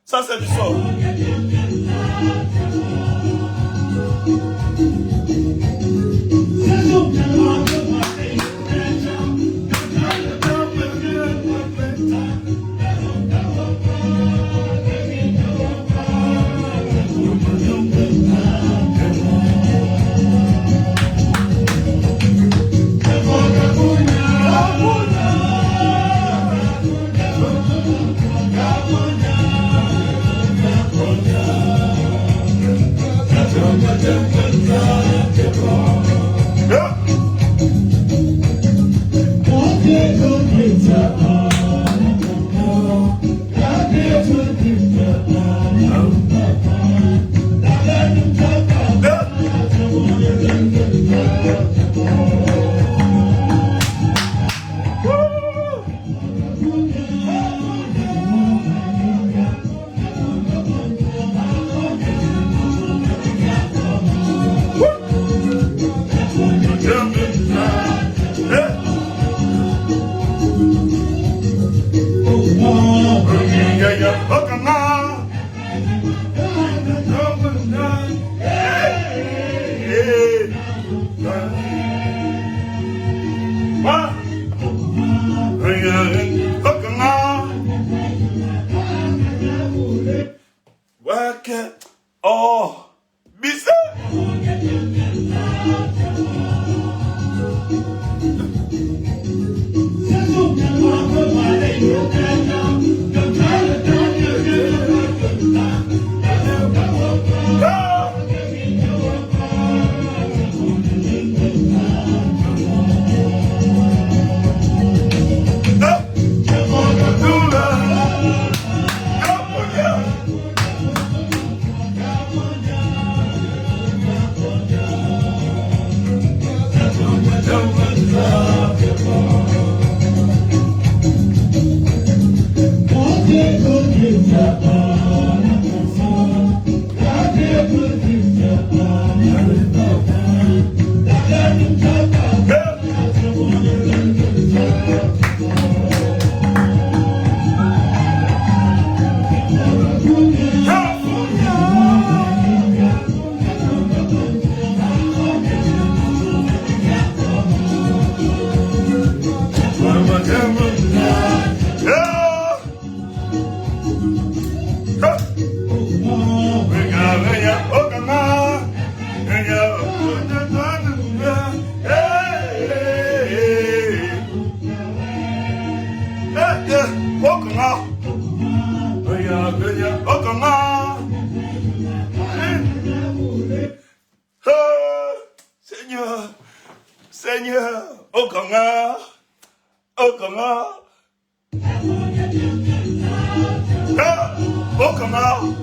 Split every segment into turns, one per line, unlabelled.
Ça c'est du sort. Oh, bizarre. Seigneur, Seigneur, Okanga, Okanga, Okanga,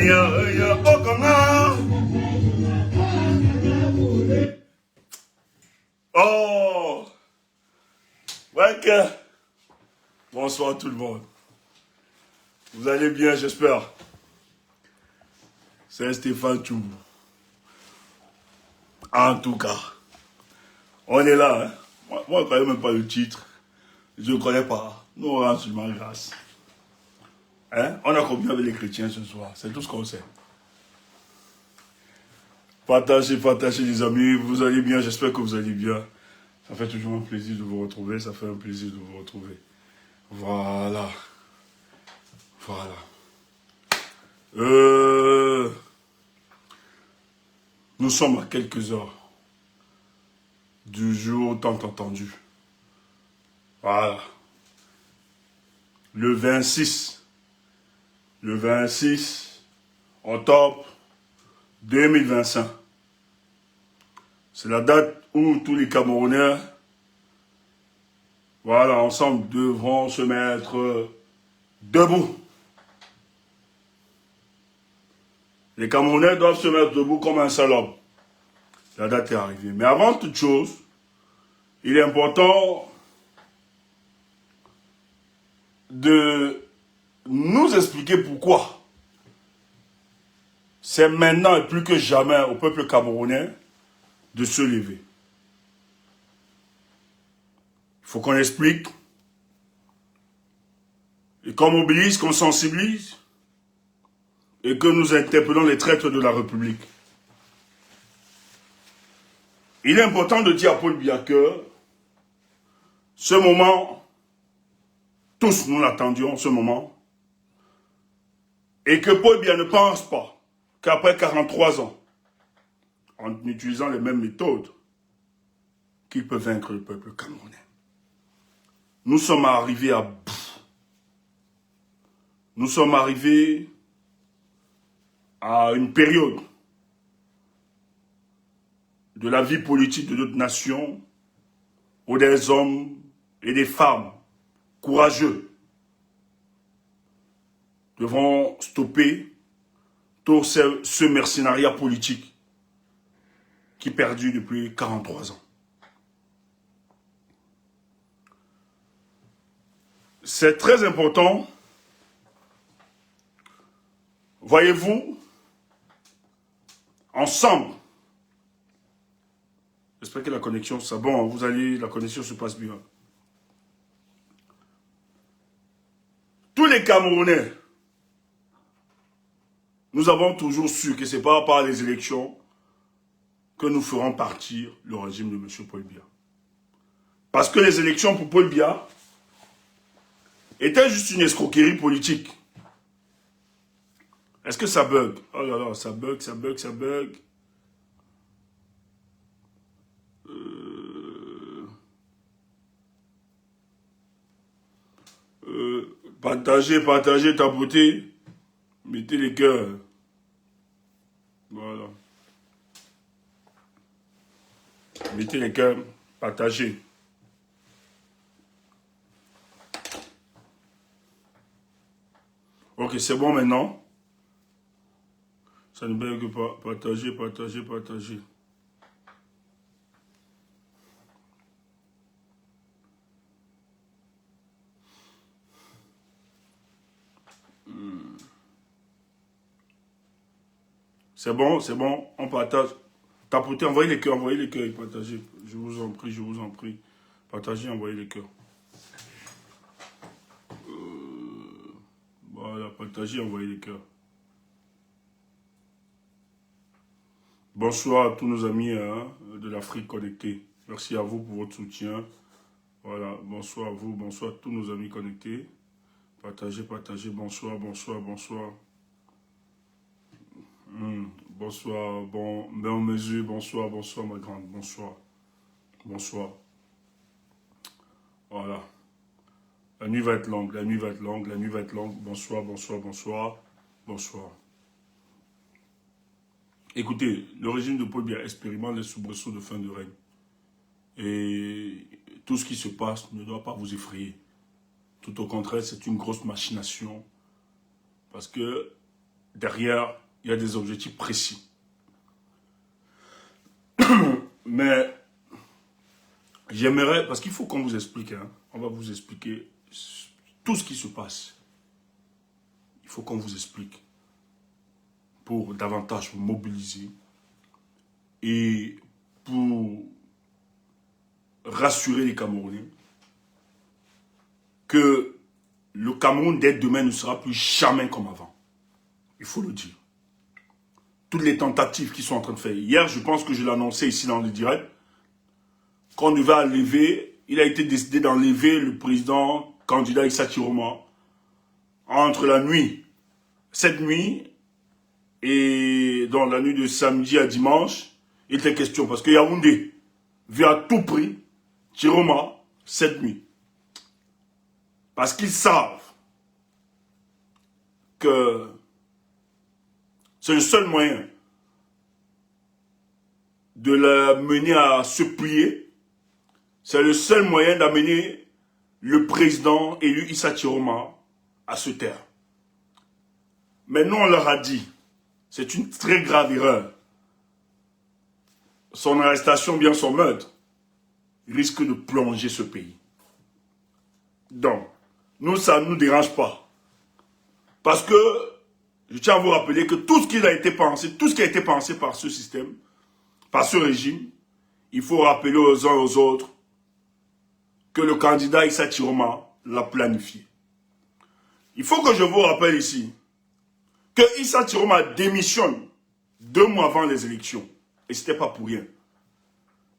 oh Congo. Oh, ouais que... Bonsoir tout le monde. Vous allez bien, j'espère. C'est Stéphane Tchoubou. En tout cas, on est là. Hein? Moi, je ne connais même pas le titre. Je ne connais pas. Nous, on rend seulement grâce. Hein? On a combien avec les chrétiens ce soir? C'est tout ce qu'on sait. Partagez, partagez les amis. Vous allez bien, j'espère que vous allez bien. Ça fait toujours un plaisir de vous retrouver. Ça fait un plaisir de vous retrouver. Voilà. Voilà. Nous sommes à quelques heures du jour tant entendu. Voilà. Le 26 octobre 2025. C'est la date où tous les Camerounais, voilà, ensemble, devront se mettre debout. Les Camerounais doivent se mettre debout comme un seul homme. La date est arrivée. Mais avant toute chose, il est important de nous expliquer pourquoi c'est maintenant et plus que jamais au peuple camerounais de se lever. Il faut qu'on explique et qu'on mobilise, qu'on sensibilise et que nous interpellons les traîtres de la République. Il est important de dire à Paul Biya que ce moment, tous nous l'attendions, ce moment, et que Paul Biya ne pense pas qu'après 43 ans, en utilisant les mêmes méthodes, qu'il peut vaincre le peuple camerounais. Nous sommes arrivés à bout. Nous sommes arrivés à une période de la vie politique de notre nation où des hommes et des femmes courageux devront stopper tout ce mercenariat politique qui perdure depuis 43 ans. C'est très important. Voyez-vous, ensemble, j'espère que la connexion, c'est bon, la connexion se passe bien. Tous les Camerounais, nous avons toujours su que ce n'est pas par les élections que nous ferons partir le régime de M. Paul Biya. Parce que les élections pour Paul Biya étaient juste une escroquerie politique. Est-ce que ça bug? Oh là là, ça bug, ça bug, ça bug. Partagez, partagez, tapotez. Mettez les cœurs. Voilà. Mettez les cœurs, partagez. Ok, c'est bon maintenant. Ça ne bug pas. Partagez, partagez, partagez. C'est bon, on partage. Tapotez, envoyez les cœurs, et partagez. Je vous en prie, je vous en prie. Partagez, envoyez les cœurs. Voilà, partagez, envoyez les cœurs. Bonsoir à tous nos amis de l'Afrique connectée. Merci à vous pour votre soutien. Voilà, bonsoir à vous, bonsoir à tous nos amis connectés. Partagez, partagez, bonsoir, bonsoir, bonsoir. Bonsoir, bon mesure, bonsoir, bonsoir ma grande, bonsoir. Bonsoir. Voilà. La nuit va être longue, la nuit va être longue, la nuit va être longue. Bonsoir, bonsoir, bonsoir, bonsoir. Écoutez, le régime de Paul Biya expérimente les soubresauts de fin de règne. Et tout ce qui se passe ne doit pas vous effrayer. Tout au contraire, c'est une grosse machination. Parce que derrière, il y a des objectifs précis. Mais j'aimerais, parce qu'il faut qu'on vous explique, hein, on va vous expliquer tout ce qui se passe. Il faut qu'on vous explique pour davantage vous mobiliser et pour rassurer les Camerounais que le Cameroun dès demain ne sera plus jamais comme avant. Il faut le dire. Toutes les tentatives qui sont en train de faire. Hier, je pense que je l'ai annoncé ici dans le direct, qu'on devait enlever, il a été décidé d'enlever le président candidat Issa Chiroma entre la nuit, cette nuit, et dans la nuit de samedi à dimanche, il était question, parce que Yaoundé veut à tout prix Chiroma cette nuit. Parce qu'ils savent que c'est le seul moyen de la mener à se plier. C'est le seul moyen d'amener le président élu Issa Chiroma à se taire. Mais nous, on leur a dit, c'est une très grave erreur. Son arrestation, bien son meurtre, risque de plonger ce pays. Donc, nous, ça ne nous dérange pas. Parce que, je tiens à vous rappeler que tout ce qui a été pensé par ce système, par ce régime, il faut rappeler aux uns et aux autres que le candidat Issa Chiroma l'a planifié. Il faut que je vous rappelle ici que Issa Chiroma démissionne 2 mois avant les élections. Et ce n'était pas pour rien.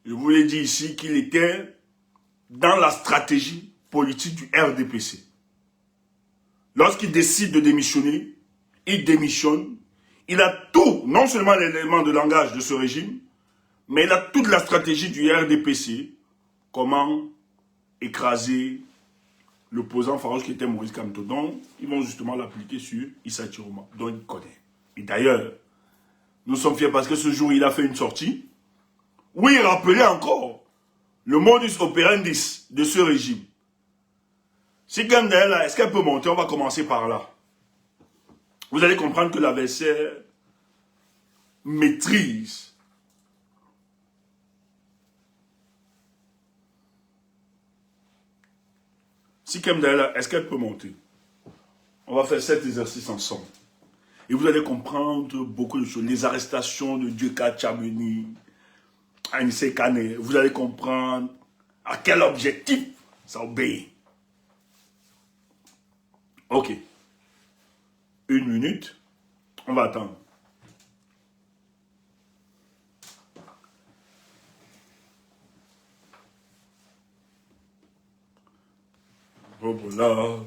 Je vous l'ai dit ici qu'il était dans la stratégie politique du RDPC. Lorsqu'il décide de démissionner, il démissionne. Il a tout, non seulement l'élément de langage de ce régime, mais il a toute la stratégie du RDPC. Comment écraser l'opposant farouche qui était Maurice Kamto. Donc, ils vont justement l'appliquer sur Issa Chiroma, dont il connaît. Et d'ailleurs, nous sommes fiers parce que ce jour, il a fait une sortie où il rappelait encore le modus operandi de ce régime. Si Gandela, est-ce qu'elle peut monter? On va commencer par là. Vous allez comprendre que l'adversaire maîtrise si Kemdaela, est-ce qu'elle peut monter? On va faire cet exercice ensemble. Et vous allez comprendre beaucoup de choses. Les arrestations de Dieuka Tchameni, Anissé Kane, vous allez comprendre à quel objectif ça obéit. Ok. 1 minute. On va attendre. Oh voilà.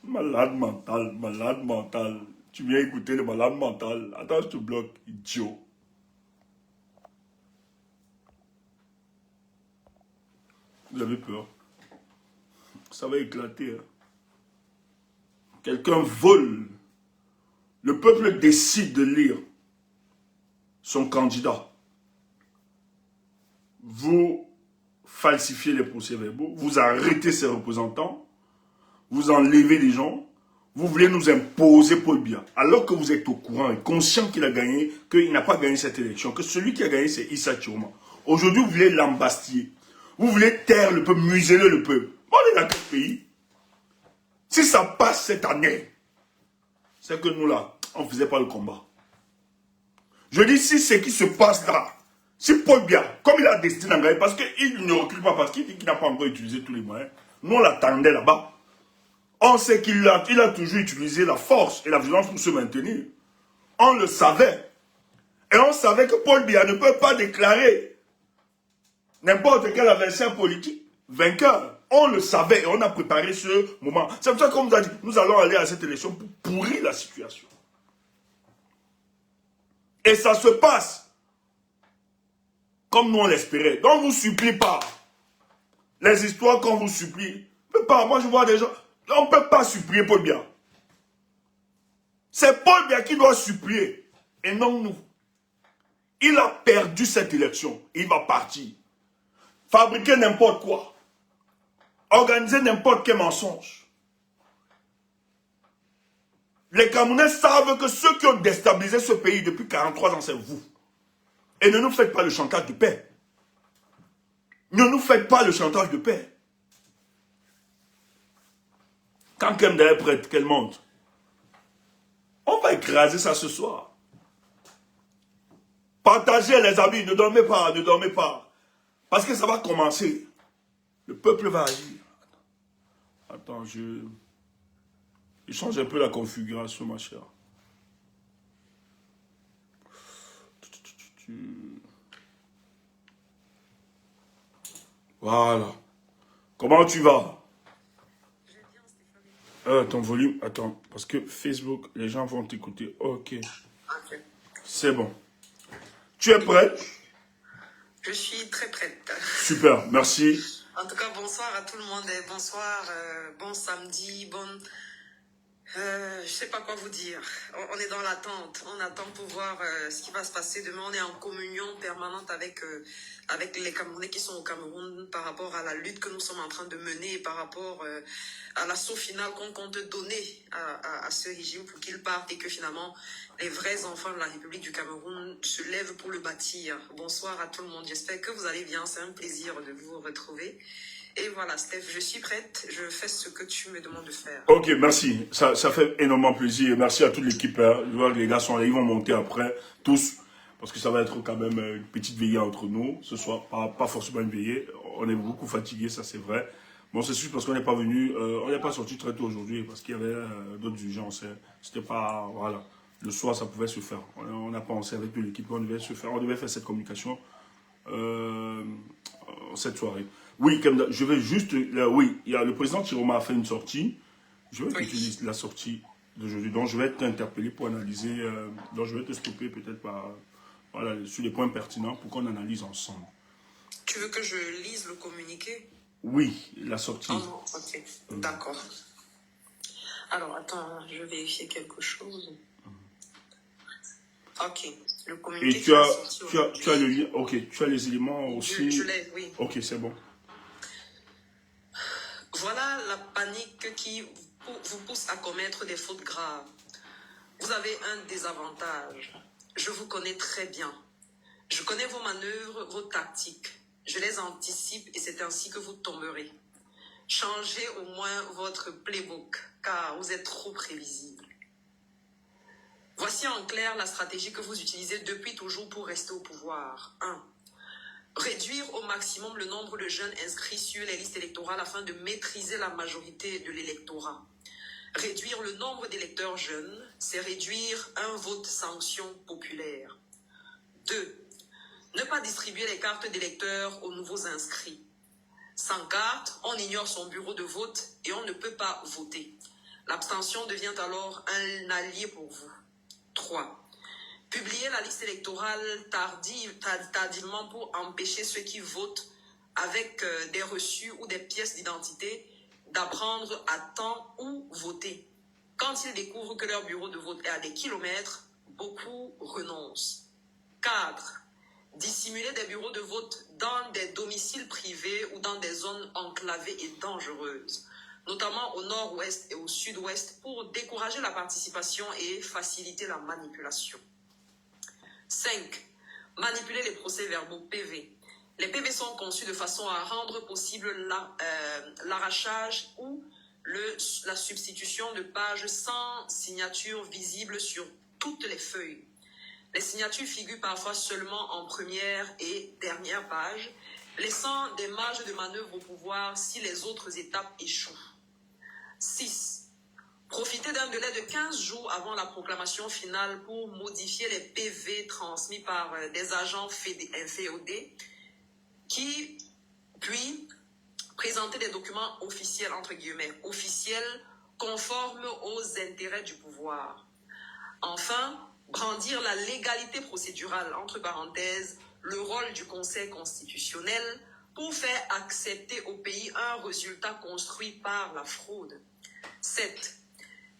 Malade mental. Tu viens écouter le malade mental. Attends, je te bloque, idiot. Vous avez peur. Ça va éclater. Hein. Quelqu'un vole. Le peuple décide de lire son candidat. Vous falsifiez les procès-verbaux, vous arrêtez ses représentants, vous enlevez des gens, vous voulez nous imposer Paul Biya, alors que vous êtes au courant et conscient qu'il a gagné, qu'il n'a pas gagné cette élection, que celui qui a gagné c'est Issa Chiroma. Aujourd'hui, vous voulez l'embastiller, vous voulez taire le peuple, museler le peuple. On est dans quel pays? Si ça passe cette année, c'est que nous là, on ne faisait pas le combat. Je dis si ce qui se passe là, si Paul Biya, comme il a décidé d'en gagner, parce qu'il ne recule pas, parce qu'il dit qu'il n'a pas encore utilisé tous les moyens, nous on l'attendait là-bas. On sait qu'il a toujours utilisé la force et la violence pour se maintenir. On le savait. Et on savait que Paul Biya ne peut pas déclarer n'importe quel adversaire politique vainqueur. On le savait et on a préparé ce moment. C'est pour ça qu'on nous a dit, nous allons aller à cette élection pour pourrir la situation. Et ça se passe comme nous on l'espérait. Donc, on ne vous supplie pas. Les histoires qu'on vous supplie. Pas. Moi, je vois des gens. On ne peut pas supplier Paul Biya. C'est Paul Biya qui doit supplier. Et non nous. Il a perdu cette élection. Il va partir. Fabriquer n'importe quoi. Organiser n'importe quel mensonge. Les Camerounais savent que ceux qui ont déstabilisé ce pays depuis 43 ans, c'est vous. Et ne nous faites pas le chantage de paix. Ne nous faites pas le chantage de paix. Quand Kemda est prête, qu'elle monte. On va écraser ça ce soir. Partagez les amis, ne dormez pas, ne dormez pas. Parce que ça va commencer. Le peuple va agir. Attends, je change un peu la configuration, ma chère. Voilà. Comment tu vas? Ton volume, attends, parce que Facebook, les gens vont t'écouter. Ok. C'est bon. Tu es prête?
Je suis très prête.
Super, merci.
En tout cas, bonsoir à tout le monde. Bonsoir, bon samedi, je sais pas quoi vous dire. On est dans l'attente. On attend pour voir ce qui va se passer demain. On est en communion permanente avec les Camerounais qui sont au Cameroun par rapport à la lutte que nous sommes en train de mener et par rapport à l'assaut final qu'on compte donner à ce régime pour qu'il parte et que finalement les vrais enfants de la République du Cameroun se lèvent pour le bâtir. Bonsoir à tout le monde. J'espère que vous allez bien. C'est un plaisir de vous retrouver. Et voilà, Steph, je suis prête. Je fais ce que tu me demandes de faire.
Ok, merci. Ça fait énormément plaisir. Et merci à toute l'équipe. Hein. Je vois que les gars sont là. Ils vont monter après, tous. Parce que ça va être quand même une petite veillée entre nous. Ce soir, pas forcément une veillée. On est beaucoup fatigués, ça c'est vrai. Bon, c'est juste parce qu'on n'est pas venu. On n'est pas sorti très tôt aujourd'hui. Parce qu'il y avait d'autres urgences. Hein. C'était pas... Voilà. Le soir, ça pouvait se faire. On a pensé avec toute l'équipe qu'on devait se faire. On devait faire cette communication cette soirée. Oui, je vais juste... oui, il y a, le président Chiroma a fait une sortie. Je vais utiliser la sortie d'aujourd'hui. Donc, je vais t'interpeller pour analyser. Donc, je vais te stopper peut-être voilà, sur les points pertinents pour qu'on analyse ensemble.
Tu veux que je lise le communiqué?
Oui, la sortie.
Oh, ok, d'accord. Alors, attends, je vais vérifier quelque chose. Ok, le communiqué.
Et tu as le lien. Ok, tu as les éléments aussi.
Je l'ai, oui.
Ok, c'est bon.
Voilà la panique qui vous pousse à commettre des fautes graves. Vous avez un désavantage. Je vous connais très bien. Je connais vos manœuvres, vos tactiques. Je les anticipe et c'est ainsi que vous tomberez. Changez au moins votre playbook, car vous êtes trop prévisible. Voici en clair la stratégie que vous utilisez depuis toujours pour rester au pouvoir. 1. Réduire au maximum le nombre de jeunes inscrits sur les listes électorales afin de maîtriser la majorité de l'électorat. Réduire le nombre d'électeurs jeunes, c'est réduire un vote sanction populaire. 2. Ne pas distribuer les cartes d'électeurs aux nouveaux inscrits. Sans carte, on ignore son bureau de vote et on ne peut pas voter. L'abstention devient alors un allié pour vous. 3. Publier la liste électorale tardivement pour empêcher ceux qui votent avec des reçus ou des pièces d'identité d'apprendre à temps où voter. Quand ils découvrent que leur bureau de vote est à des kilomètres, beaucoup renoncent. 4. Dissimuler des bureaux de vote dans des domiciles privés ou dans des zones enclavées et dangereuses, notamment au nord-ouest et au sud-ouest, pour décourager la participation et faciliter la manipulation. 5. Manipuler les procès-verbaux PV. Les PV sont conçus de façon à rendre possible l'arrachage ou la substitution de pages sans signature visible sur toutes les feuilles. Les signatures figurent parfois seulement en première et dernière page, laissant des marges de manœuvre au pouvoir si les autres étapes échouent. 6. Profiter d'un délai de 15 jours avant la proclamation finale pour modifier les PV transmis par des agents féodés puis présenter des documents officiels, entre guillemets, officiels, conformes aux intérêts du pouvoir. Enfin, brandir la légalité procédurale, entre parenthèses, le rôle du Conseil constitutionnel pour faire accepter au pays un résultat construit par la fraude. 7.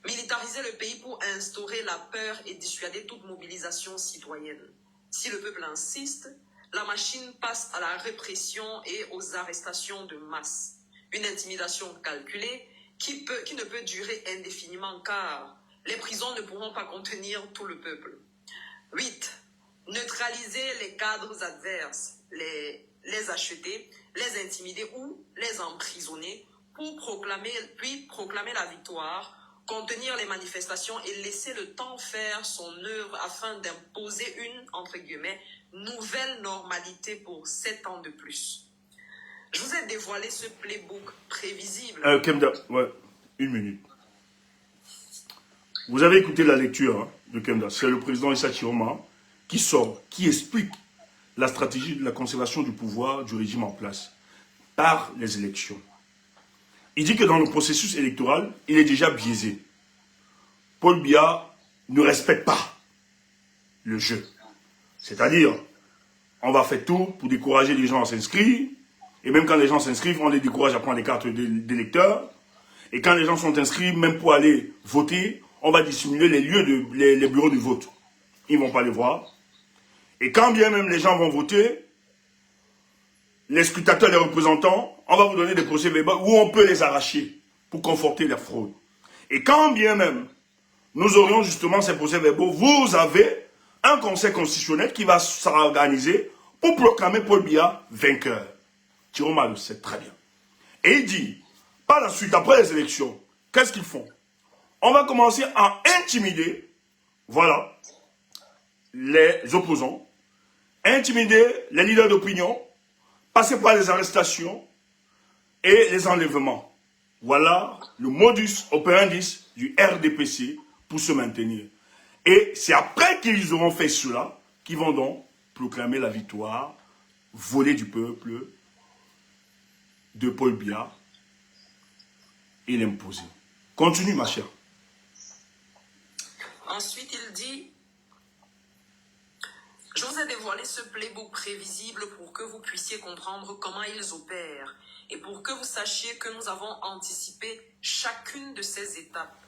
Militariser le pays pour instaurer la peur et dissuader toute mobilisation citoyenne. Si le peuple insiste, la machine passe à la répression et aux arrestations de masse. Une intimidation calculée qui ne peut durer indéfiniment car Les prisons ne pourront pas contenir tout le peuple. 8. Neutraliser les cadres adverses, les acheter, les intimider ou les emprisonner puis proclamer la victoire, contenir les manifestations et laisser le temps faire son œuvre afin d'imposer une, entre guillemets, nouvelle normalité pour 7 ans de plus. Je vous ai dévoilé ce playbook prévisible.
Kemda, ouais, une minute. Vous avez écouté la lecture hein, de Kemda. C'est le président Issa Chiroma qui sort, qui explique la stratégie de la conservation du pouvoir du régime en place par les élections. Il dit que dans le processus électoral, il est déjà biaisé. Paul Biya ne respecte pas le jeu. C'est-à-dire, on va faire tout pour décourager les gens à s'inscrire. Et même quand les gens s'inscrivent, on les décourage à prendre des cartes d'électeurs. Et quand les gens sont inscrits, même pour aller voter, on va dissimuler les lieux, les bureaux de vote. Ils ne vont pas les voir. Et quand bien même les gens vont voter, les scrutateurs, les représentants, on va vous donner des procès-verbaux où on peut les arracher pour conforter la fraude. Et quand bien même nous aurions justement ces procès-verbaux, vous avez un conseil constitutionnel qui va s'organiser pour proclamer Paul Biya vainqueur. Chiroma le sait très bien. Et il dit, par la suite, après les élections, qu'est-ce qu'ils font? On va commencer à intimider, voilà, les opposants, intimider les leaders d'opinion, passer par les arrestations et les enlèvements. Voilà le modus operandi du RDPC pour se maintenir. Et c'est après qu'ils auront fait cela qu'ils vont donc proclamer la victoire, volée du peuple de Paul Biya et l'imposer. Continue ma chère.
Ensuite, il dit, je vous ai dévoilé ce playbook prévisible pour que vous puissiez comprendre comment ils opèrent et pour que vous sachiez que nous avons anticipé chacune de ces étapes.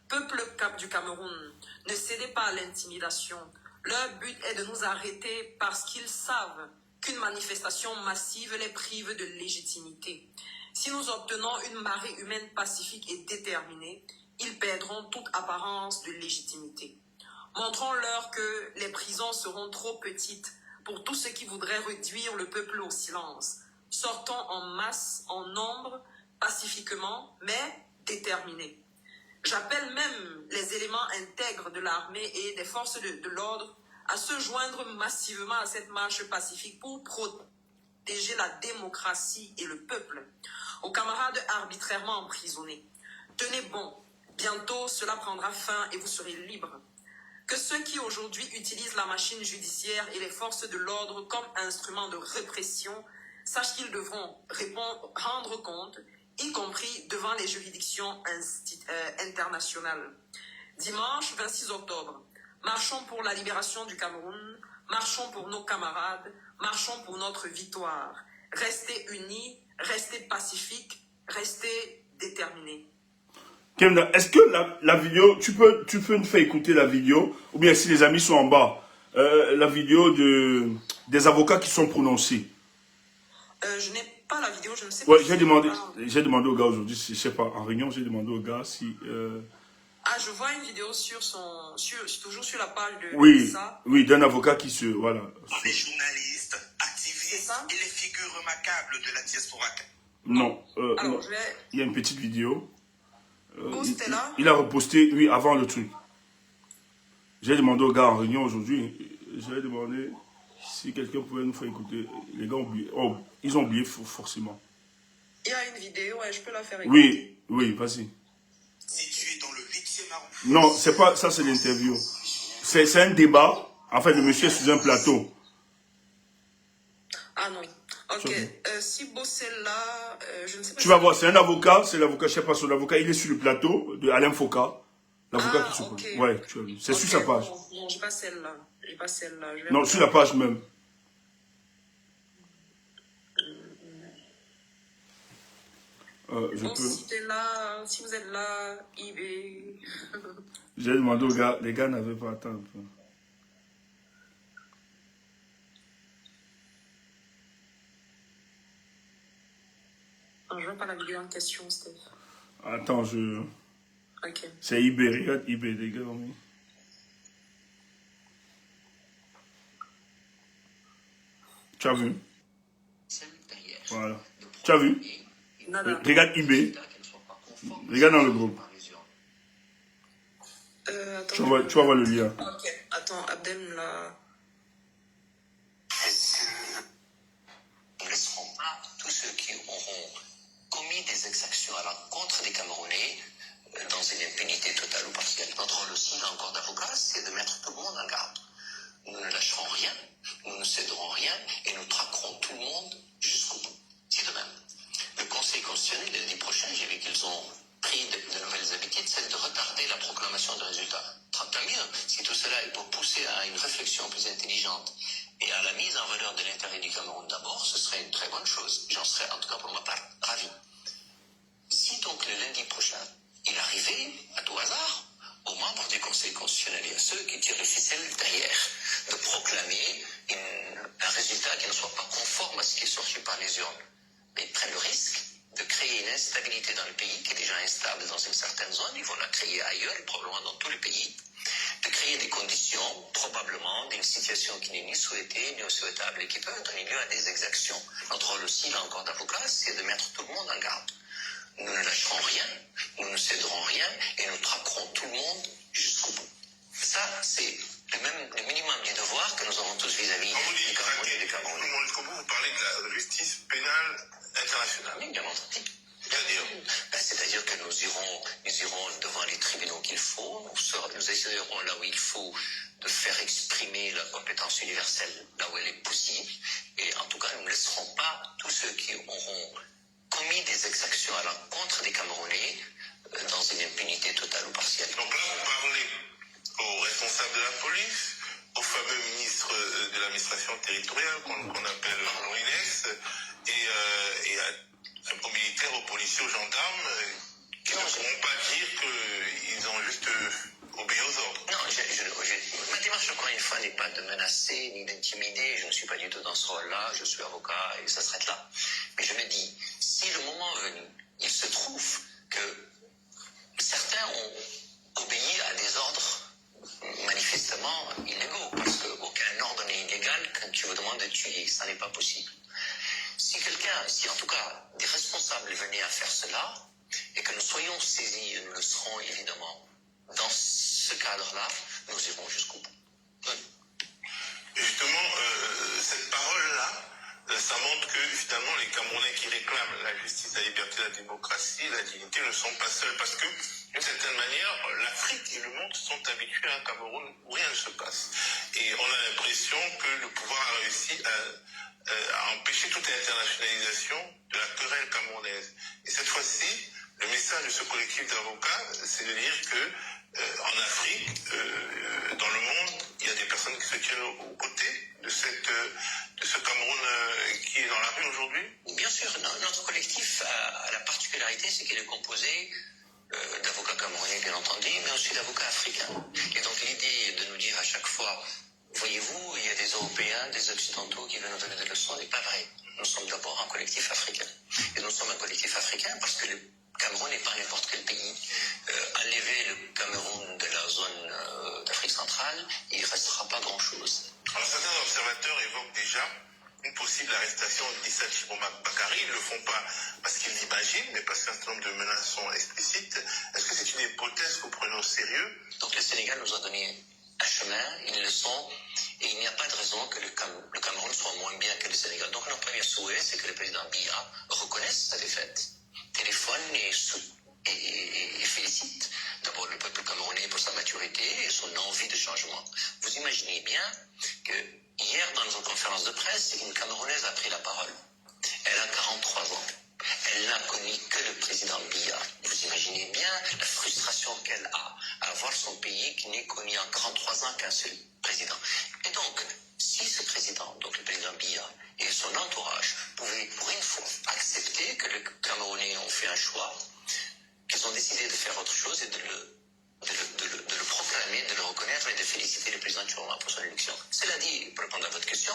Peuple du Cameroun, ne cédez pas à l'intimidation. Leur but est de nous arrêter parce qu'ils savent qu'une manifestation massive les prive de légitimité. Si nous obtenons une marée humaine pacifique et déterminée, ils perdront toute apparence de légitimité. Montrons-leur que les prisons seront trop petites pour tous ceux qui voudraient réduire le peuple au silence. Sortons en masse, en nombre, pacifiquement, mais déterminés. J'appelle même les éléments intègres de l'armée et des forces de l'ordre à se joindre massivement à cette marche pacifique pour protéger la démocratie et le peuple. Aux camarades arbitrairement emprisonnés, tenez bon, bientôt cela prendra fin et vous serez libres. Que ceux qui aujourd'hui utilisent la machine judiciaire et les forces de l'ordre comme instrument de répression sachent qu'ils devront rendre compte, y compris devant les juridictions internationales. Dimanche 26 octobre, marchons pour la libération du Cameroun, marchons pour nos camarades, marchons pour notre victoire. Restez unis, restez pacifiques, restez déterminés.
Kemda, est-ce que la vidéo, tu peux nous faire écouter la vidéo, ou bien si les amis sont en bas, la vidéo des avocats qui sont prononcés?
Je n'ai pas la vidéo, je ne sais
Ouais,
pas.
j'ai demandé au gars aujourd'hui, je sais pas, en réunion, j'ai demandé au gars si...
Ah, je vois une vidéo toujours sur la page de
Oui,
ça.
oui, d'un avocat qui se... Voilà.
Les journalistes, activistes et les figures remarquables de la diaspora.
Non,
Alors,
non.
je vais...
Il y a une petite vidéo.
Là.
Il a reposté, oui, avant le truc. J'ai demandé au gars en réunion aujourd'hui, j'ai demandé si quelqu'un pouvait nous faire écouter. Les gars ont oublié. Oh, ils ont oublié forcément.
Il y a une vidéo, ouais, je peux la faire écouter.
Oui, oui, vas-y.
Situé dans le 8e arrondissement.
Non, c'est pas ça, c'est l'interview. C'est un débat. En fait, le monsieur est sur un plateau.
Ah non. Ok. Si Bossel là, je ne sais pas.
Tu vas voir, c'est un avocat, c'est l'avocat, je sais pas son avocat, il est sur le plateau de Alain Foucault. L'avocat qui se pose. Ouais, c'est sur sa page.
Non, j'ai pas celle-là. J'ai pas celle-là.
Non, sur la page même. Je
bon,
peux.
si t'es là, si vous êtes là, eBay.
J'ai demandé aux gars, les gars n'avaient pas attendu un peu.
Je vois pas la vidéo en question, Steph.
Attends, je...
Ok.
C'est IB, regarde IB, les gars. Oui. Tu as vu? Voilà. Tu as vu?
Nada.
Regarde IB. Regarde dans le groupe.
Attends,
Tu vas voir le lien.
Ok. Attends, Abdel là.
Nous ne laisserons pas tous ceux qui auront commis des exactions à l'encontre des Camerounais dans une impunité totale ou partielle. Notre rôle aussi, là encore d'avocat, c'est de mettre tout le monde en garde. Nous ne lâcherons rien, nous ne céderons rien et nous traquerons tout le monde jusqu'au bout. C'est de même. Le Conseil constitutionnel, lundi prochain, j'ai vu qu'ils ont pris de nouvelles habitudes, celle de retarder la proclamation de résultats. Tant mieux, si tout cela est pour pousser à une réflexion plus intelligente et à la mise en valeur de l'intérêt du Cameroun d'abord, ce serait une très bonne chose. J'en serais, en tout cas pour ma part, ravi. Si donc le lundi prochain, il arrivait, à tout hasard, aux membres du Conseil constitutionnel et à ceux qui tirent les ficelles derrière, de proclamer un résultat qui ne soit pas conforme à ce qui est sorti par les urnes, mais ils prennent le risque de créer une instabilité dans le pays qui est déjà instable dans une certaine zone, ils vont la créer ailleurs, probablement dans tout le pays, de créer des conditions, probablement, d'une situation qui n'est ni souhaitée ni souhaitable et qui peuvent donner lieu à des exactions. Notre rôle aussi, là encore d'avocat, c'est de mettre tout le monde en garde. Nous ne lâcherons rien, nous ne céderons rien et nous traquerons tout le monde jusqu'au bout. Ça, c'est le minimum du devoir que nous avons tous vis-à-vis des Camerounais et des Camerounais.
Jusqu'au bout, vous parlez de la justice pénale internationale.
Oui, bien entendu. C'est-à-dire que nous irons devant les tribunaux qu'il faut, nous essayerons là où il faut de faire exprimer la compétence universelle là où elle est possible, et en tout cas nous ne laisserons pas tous ceux qui auront commis des exactions à l'encontre des Camerounais dans une impunité totale ou partielle.
Donc là, vous parlez aux responsables de la police, au fameux ministre de l'administration territoriale qu'on appelle l'ONS, et aux militaires, aux policiers, aux gendarmes, qui ne pourront pas dire qu'ils ont juste obéi aux ordres.
Non, ma démarche, encore une fois, n'est pas de menacer ni d'intimider. Je ne suis pas du tout dans ce rôle-là. Je suis avocat et ça s'arrête là. Mais je me dis, si le moment venu, il se trouve que certains ont obéi à des ordres manifestement illégaux, parce qu'aucun ordre n'est illégal quand tu vous demandes de tuer. Ça n'est pas possible. Si en tout cas des responsables venaient à faire cela, et que nous soyons saisis, et nous le serons évidemment, dans ce cadre-là, nous irons jusqu'au bout. Oui.
Et justement, cette parole-là, ça montre que finalement les Camerounais qui réclament la justice, la liberté, la démocratie, la dignité ne sont pas seuls. Parce que, d'une certaine manière, l'Afrique et le monde sont habitués à un Cameroun où rien ne se passe. Et on a l'impression que le pouvoir a réussi à empêcher toute internationalisation de la querelle camerounaise. Et cette fois-ci, le message de ce collectif d'avocats, c'est de dire que en Afrique, dans le monde, il y a des personnes qui se tiennent aux côtés de ce Cameroun qui est dans la rue aujourd'hui.
Bien sûr, notre collectif a la particularité, c'est qu'il est composé d'avocats camerounais, bien entendu, mais aussi d'avocats africains. Et donc l'idée est de nous dire à chaque fois, voyez-vous, il y a des Européens, des Occidentaux qui veulent nous donner des leçons, n'est pas vrai. Nous sommes d'abord un collectif africain. Et nous sommes un collectif africain parce que le Cameroun n'est pas n'importe quel pays. Enlever le Cameroun de la zone d'Afrique centrale, il ne restera pas grand-chose.
Alors certains observateurs évoquent déjà une possible arrestation d'Issa Chiboma Bakary. Ils ne le font pas parce qu'ils l'imaginent, mais parce qu'un certain nombre de menaces sont explicites. Est-ce que c'est une hypothèse que vous prenez au sérieux?
Donc le Sénégal nous a donné un chemin, ils le sont, et il n'y a pas de raison que le Cameroun soit moins bien que le Sénégal. Donc notre premier souhait, c'est que le président Biya reconnaisse sa défaite, téléphone et félicite d'abord le peuple camerounais pour sa maturité et son envie de changement. Vous imaginez bien que hier, dans une conférence de presse, une Camerounaise a pris la parole. Elle a 43 ans. Elle n'a connu que le président Biya. Vous imaginez bien la frustration qu'elle a à voir son pays qui n'est connu en 43 ans qu'un seul président. Et donc, si ce président, donc le président Biya et son entourage pouvaient pour une fois accepter que les Camerounais ont fait un choix, qu'ils ont décidé de faire autre chose et de le propagande permet de le reconnaître et de féliciter le président Tchouama pour son élection. Cela dit, pour répondre à votre question,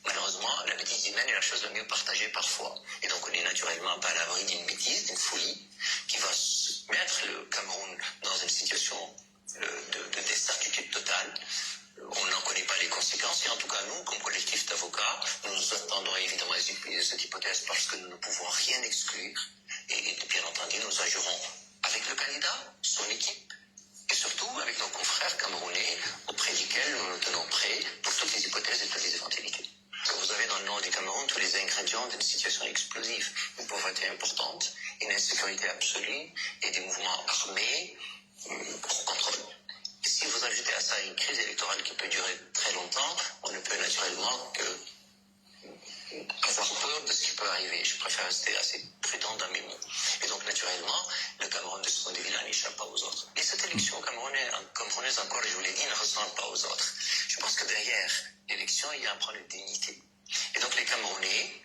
malheureusement, la bêtise humaine est la chose la mieux partagée parfois. Et donc on est naturellement pas à l'abri d'une bêtise, d'une folie, qui va mettre le Cameroun dans une situation de décertitude totale. On n'en connaît pas les conséquences, et en tout cas nous, comme collectif d'avocats, nous nous attendons évidemment à cette hypothèse parce que nous ne pouvons rien exclure. Et bien entendu, nous agirons avec le candidat, son équipe, et surtout avec nos confrères camerounais auprès desquels nous nous tenons prêts pour toutes les hypothèses et toutes les éventualités. Vous avez dans le nord du Cameroun tous les ingrédients d'une situation explosive, une pauvreté importante, une insécurité absolue et des mouvements armés hors contrôle. Si vous ajoutez à ça une crise électorale qui peut durer très longtemps, on ne peut naturellement que avoir peur de ce qui peut arriver. Je préfère rester assez prudent dans mes mots. Et donc, naturellement, le Cameroun, de ce point de vue-là, n'échappe pas aux autres. Et cette élection camerounaise, encore, je vous l'ai dit, ne ressemble pas aux autres. Je pense que derrière l'élection, il y a un problème de dignité. Et donc, les Camerounais,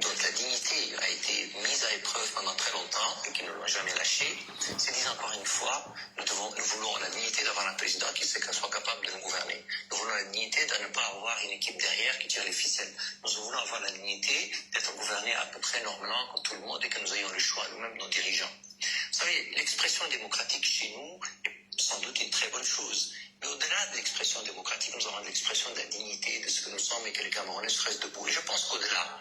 dont la dignité a été mise à épreuve pendant très longtemps et qui ne l'ont jamais lâchée, se disent encore une fois, nous voulons la dignité d'avoir un président qui soit capable de nous gouverner. Nous voulons la dignité de ne pas avoir une équipe derrière qui tire les ficelles. Nous voulons avoir la dignité d'être gouvernés à peu près normalement comme tout le monde et que nous ayons le choix nous-mêmes, nos dirigeants. Vous savez, l'expression démocratique chez nous est sans doute une très bonne chose. Mais au-delà de l'expression démocratique, nous avons l'expression de la dignité de ce que nous sommes et que les Camerounais restent debout. Et je pense qu'au-delà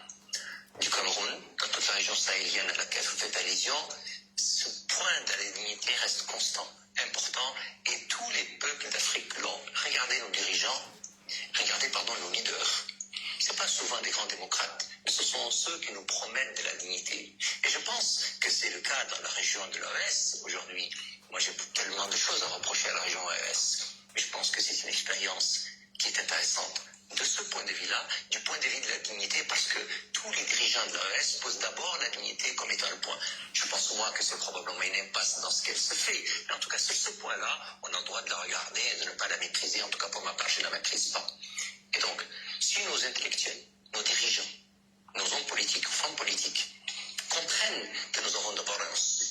du Cameroun, dans toute la région sahélienne à laquelle vous faites allusion, ce point de la dignité reste constant, important, et tous les peuples d'Afrique l'ont. Regardez nos dirigeants, regardez nos leaders. Ce n'est pas souvent des grands démocrates, mais ce sont ceux qui nous promettent de la dignité. Et je pense que c'est le cas dans la région de l'OS aujourd'hui. Moi, j'ai tellement de choses à reprocher à la région OS, mais je pense que c'est une expérience qui est intéressante. De ce point de vue-là, du point de vue de la dignité, parce que tous les dirigeants de l'OS posent d'abord la dignité comme étant le point. Je pense, moi, que c'est probablement une impasse dans ce qu'elle se fait. Mais en tout cas, sur ce point-là, on a le droit de la regarder et de ne pas la mépriser. En tout cas, pour ma part, je ne la maîtrise pas. Et donc, si nos intellectuels, nos dirigeants, nos hommes politiques, femmes politiques, comprennent que nous avons d'abord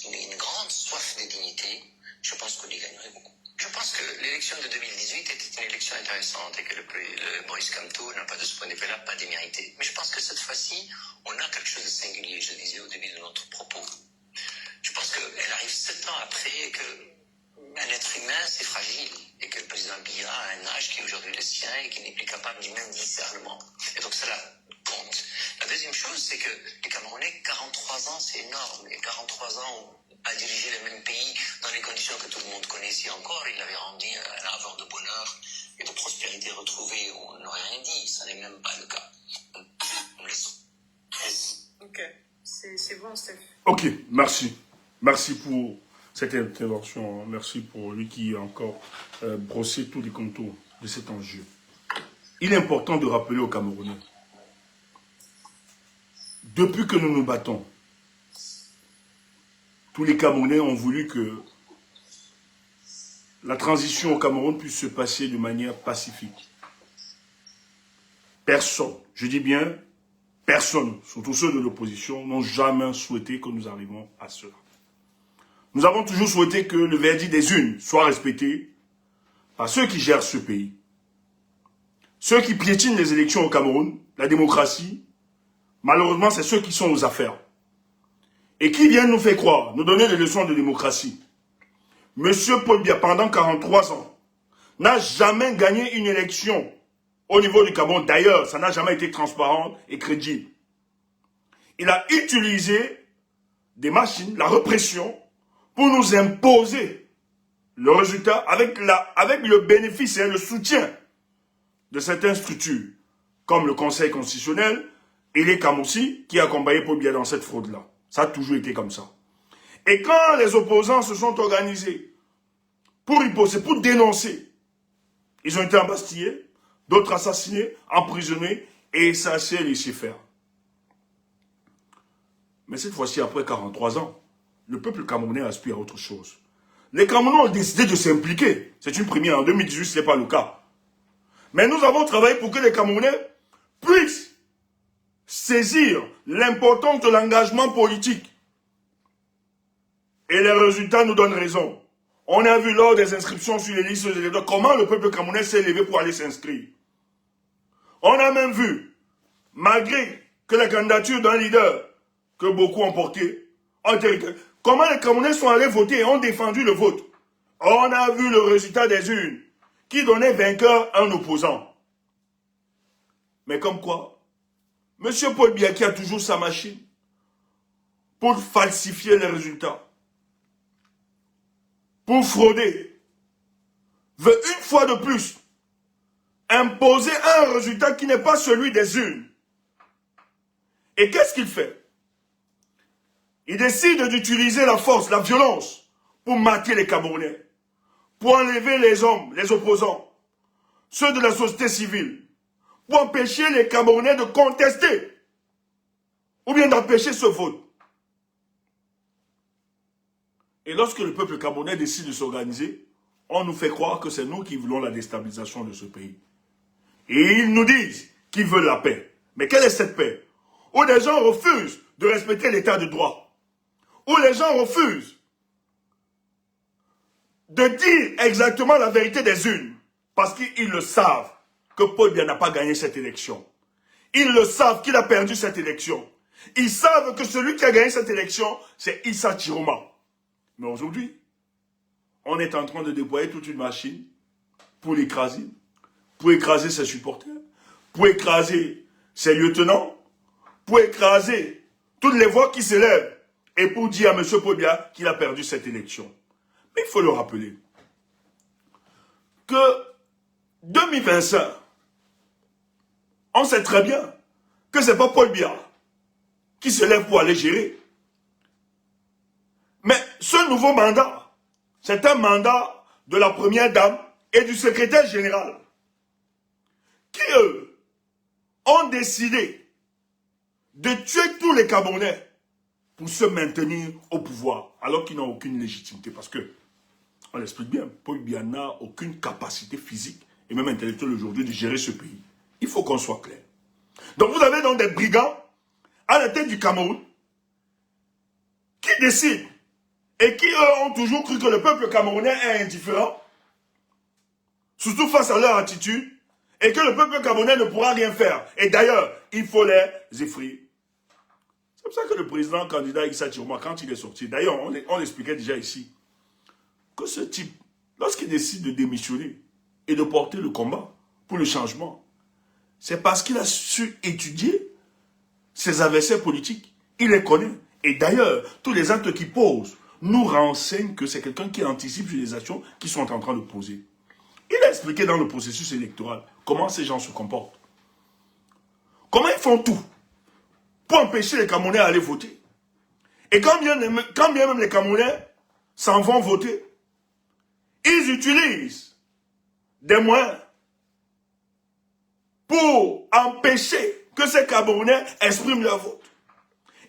une grande soif de dignité, je pense qu'on y gagnerait beaucoup. Je pense que l'élection de 2018 était une élection intéressante et que le Maurice Kamto n'a pas de ce point de vue-là pas démérité. Mais je pense que cette fois-ci, on a quelque chose de singulier, je disais au début de notre propos. Je pense qu'elle arrive 7 ans après et qu'un être humain, c'est fragile et que le président Biya a un âge qui est aujourd'hui le sien et qui n'est plus capable du même discernement. Et donc cela compte. La deuxième chose, c'est que les Camerounais, 43 ans, c'est énorme. Et 43 ans à diriger le même pays dans les conditions que tout le monde connaissait encore. Il avait rendu un havre de bonheur et de prospérité retrouvée. On n'aurait rien dit. Ça n'est même pas le cas.
Ok, c'est bon, Steph.
Ok, merci. Merci pour cette intervention. Merci pour lui qui a encore brossé tous les contours de cet enjeu. Il est important de rappeler aux Camerounais, depuis que nous nous battons, tous les Camerounais ont voulu que la transition au Cameroun puisse se passer de manière pacifique. Personne, je dis bien personne, surtout ceux de l'opposition, n'ont jamais souhaité que nous arrivions à cela. Nous avons toujours souhaité que le verdict des urnes soit respecté par ceux qui gèrent ce pays. Ceux qui piétinent les élections au Cameroun, la démocratie, malheureusement, c'est ceux qui sont aux affaires. Et qui viennent nous faire croire, nous donner des leçons de démocratie. Monsieur Paul Biya, pendant 43 ans, n'a jamais gagné une élection au niveau du Cameroun. D'ailleurs, ça n'a jamais été transparent et crédible. Il a utilisé des machines, la répression, pour nous imposer le résultat avec le bénéfice et le soutien de certaines structures, comme le Conseil constitutionnel et les Kamossi qui accompagnaient Paul Biya dans cette fraude-là. Ça a toujours été comme ça. Et quand les opposants se sont organisés pour y poser, pour dénoncer, ils ont été embastillés, d'autres assassinés, emprisonnés et ça s'est laissé faire. Mais cette fois-ci, après 43 ans, le peuple camerounais aspire à autre chose. Les Camerounais ont décidé de s'impliquer. C'est une première. En 2018, ce n'est pas le cas. Mais nous avons travaillé pour que les Camerounais puissent saisir l'importance de l'engagement politique. Et les résultats nous donnent raison. On a vu lors des inscriptions sur les listes électorales comment le peuple camerounais s'est levé pour aller s'inscrire. On a même vu, malgré que la candidature d'un leader que beaucoup ont porté, comment les Camerounais sont allés voter et ont défendu le vote. On a vu le résultat des urnes qui donnait vainqueur un opposant. Mais comme quoi, M. Paul Biya, qui a toujours sa machine pour falsifier les résultats, pour frauder, veut une fois de plus imposer un résultat qui n'est pas celui des urnes. Et qu'est-ce qu'il fait? Il décide d'utiliser la force, la violence, pour mater les Camerounais, pour enlever les hommes, les opposants, ceux de la société civile, pour empêcher les Camerounais de contester, ou bien d'empêcher ce vote. Et lorsque le peuple camerounais décide de s'organiser, on nous fait croire que c'est nous qui voulons la déstabilisation de ce pays. Et ils nous disent qu'ils veulent la paix. Mais quelle est cette paix? Où les gens refusent de respecter l'état de droit. Où les gens refusent de dire exactement la vérité des urnes. Parce qu'ils le savent que Paul Biya n'a pas gagné cette élection. Ils le savent qu'il a perdu cette élection. Ils savent que celui qui a gagné cette élection, c'est Issa Chiroma. Mais aujourd'hui, on est en train de déployer toute une machine pour l'écraser, ses supporters, pour écraser ses lieutenants, pour écraser toutes les voix qui s'élèvent et pour dire à M. Paul Biya qu'il a perdu cette élection. Mais il faut le rappeler que 2025, on sait très bien que ce n'est pas Paul Biya qui se lève pour aller gérer. Mais ce nouveau mandat, c'est un mandat de la première dame et du secrétaire général qui, eux, ont décidé de tuer tous les Camerounais pour se maintenir au pouvoir, alors qu'ils n'ont aucune légitimité. Parce que, on l'explique bien, Paul Biya n'a aucune capacité physique et même intellectuelle aujourd'hui de gérer ce pays. Il faut qu'on soit clair. Donc vous avez donc des brigands à la tête du Cameroun qui décident et qui, eux, ont toujours cru que le peuple camerounais est indifférent, surtout face à leur attitude, et que le peuple camerounais ne pourra rien faire. Et d'ailleurs, il faut les effrayer. C'est pour ça que le président candidat Issa Chiroma, quand il est sorti, d'ailleurs, on l'expliquait déjà ici, que ce type, lorsqu'il décide de démissionner et de porter le combat pour le changement, c'est parce qu'il a su étudier ses adversaires politiques. Il les connaît. Et d'ailleurs, tous les actes qu'il pose nous renseignent que c'est quelqu'un qui anticipe sur les actions qui sont en train de poser. Il a expliqué dans le processus électoral comment ces gens se comportent. Comment ils font tout pour empêcher les Camerounais à aller voter. Et quand bien même les Camerounais s'en vont voter, ils utilisent des moyens pour empêcher que ces Camerounais expriment leur vote.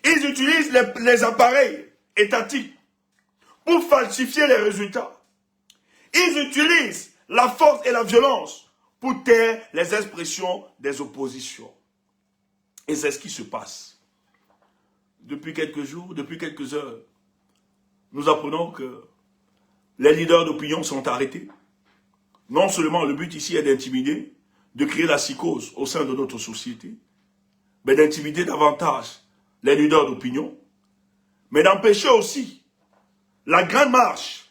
Ils utilisent les appareils étatiques pour falsifier les résultats. Ils utilisent la force et la violence pour taire les expressions des oppositions. Et c'est ce qui se passe. Depuis quelques jours, depuis quelques heures, nous apprenons que les leaders d'opinion sont arrêtés. Non seulement le but ici est d'intimider, de créer la psychose au sein de notre société, mais d'intimider davantage les leaders d'opinion, mais d'empêcher aussi la grande marche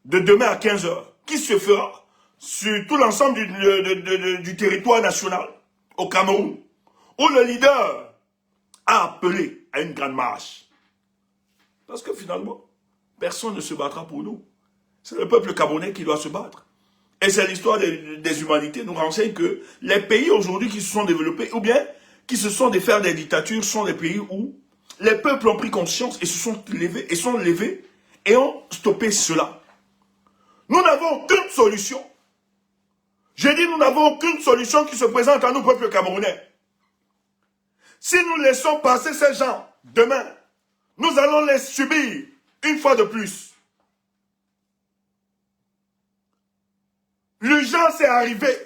de demain à 15 h qui se fera sur tout l'ensemble du territoire national au Cameroun, où le leader a appelé à une grande marche. Parce que finalement, personne ne se battra pour nous. C'est le peuple camerounais qui doit se battre. Et c'est l'histoire des humanités nous renseigne que les pays aujourd'hui qui se sont développés, ou bien qui se sont défaits des dictatures, sont des pays où les peuples ont pris conscience et se sont levés et ont stoppé cela. Nous n'avons aucune solution. J'ai dit nous n'avons aucune solution qui se présente à nous, peuple camerounais. Si nous laissons passer ces gens demain, nous allons les subir une fois de plus. L'urgence est arrivée.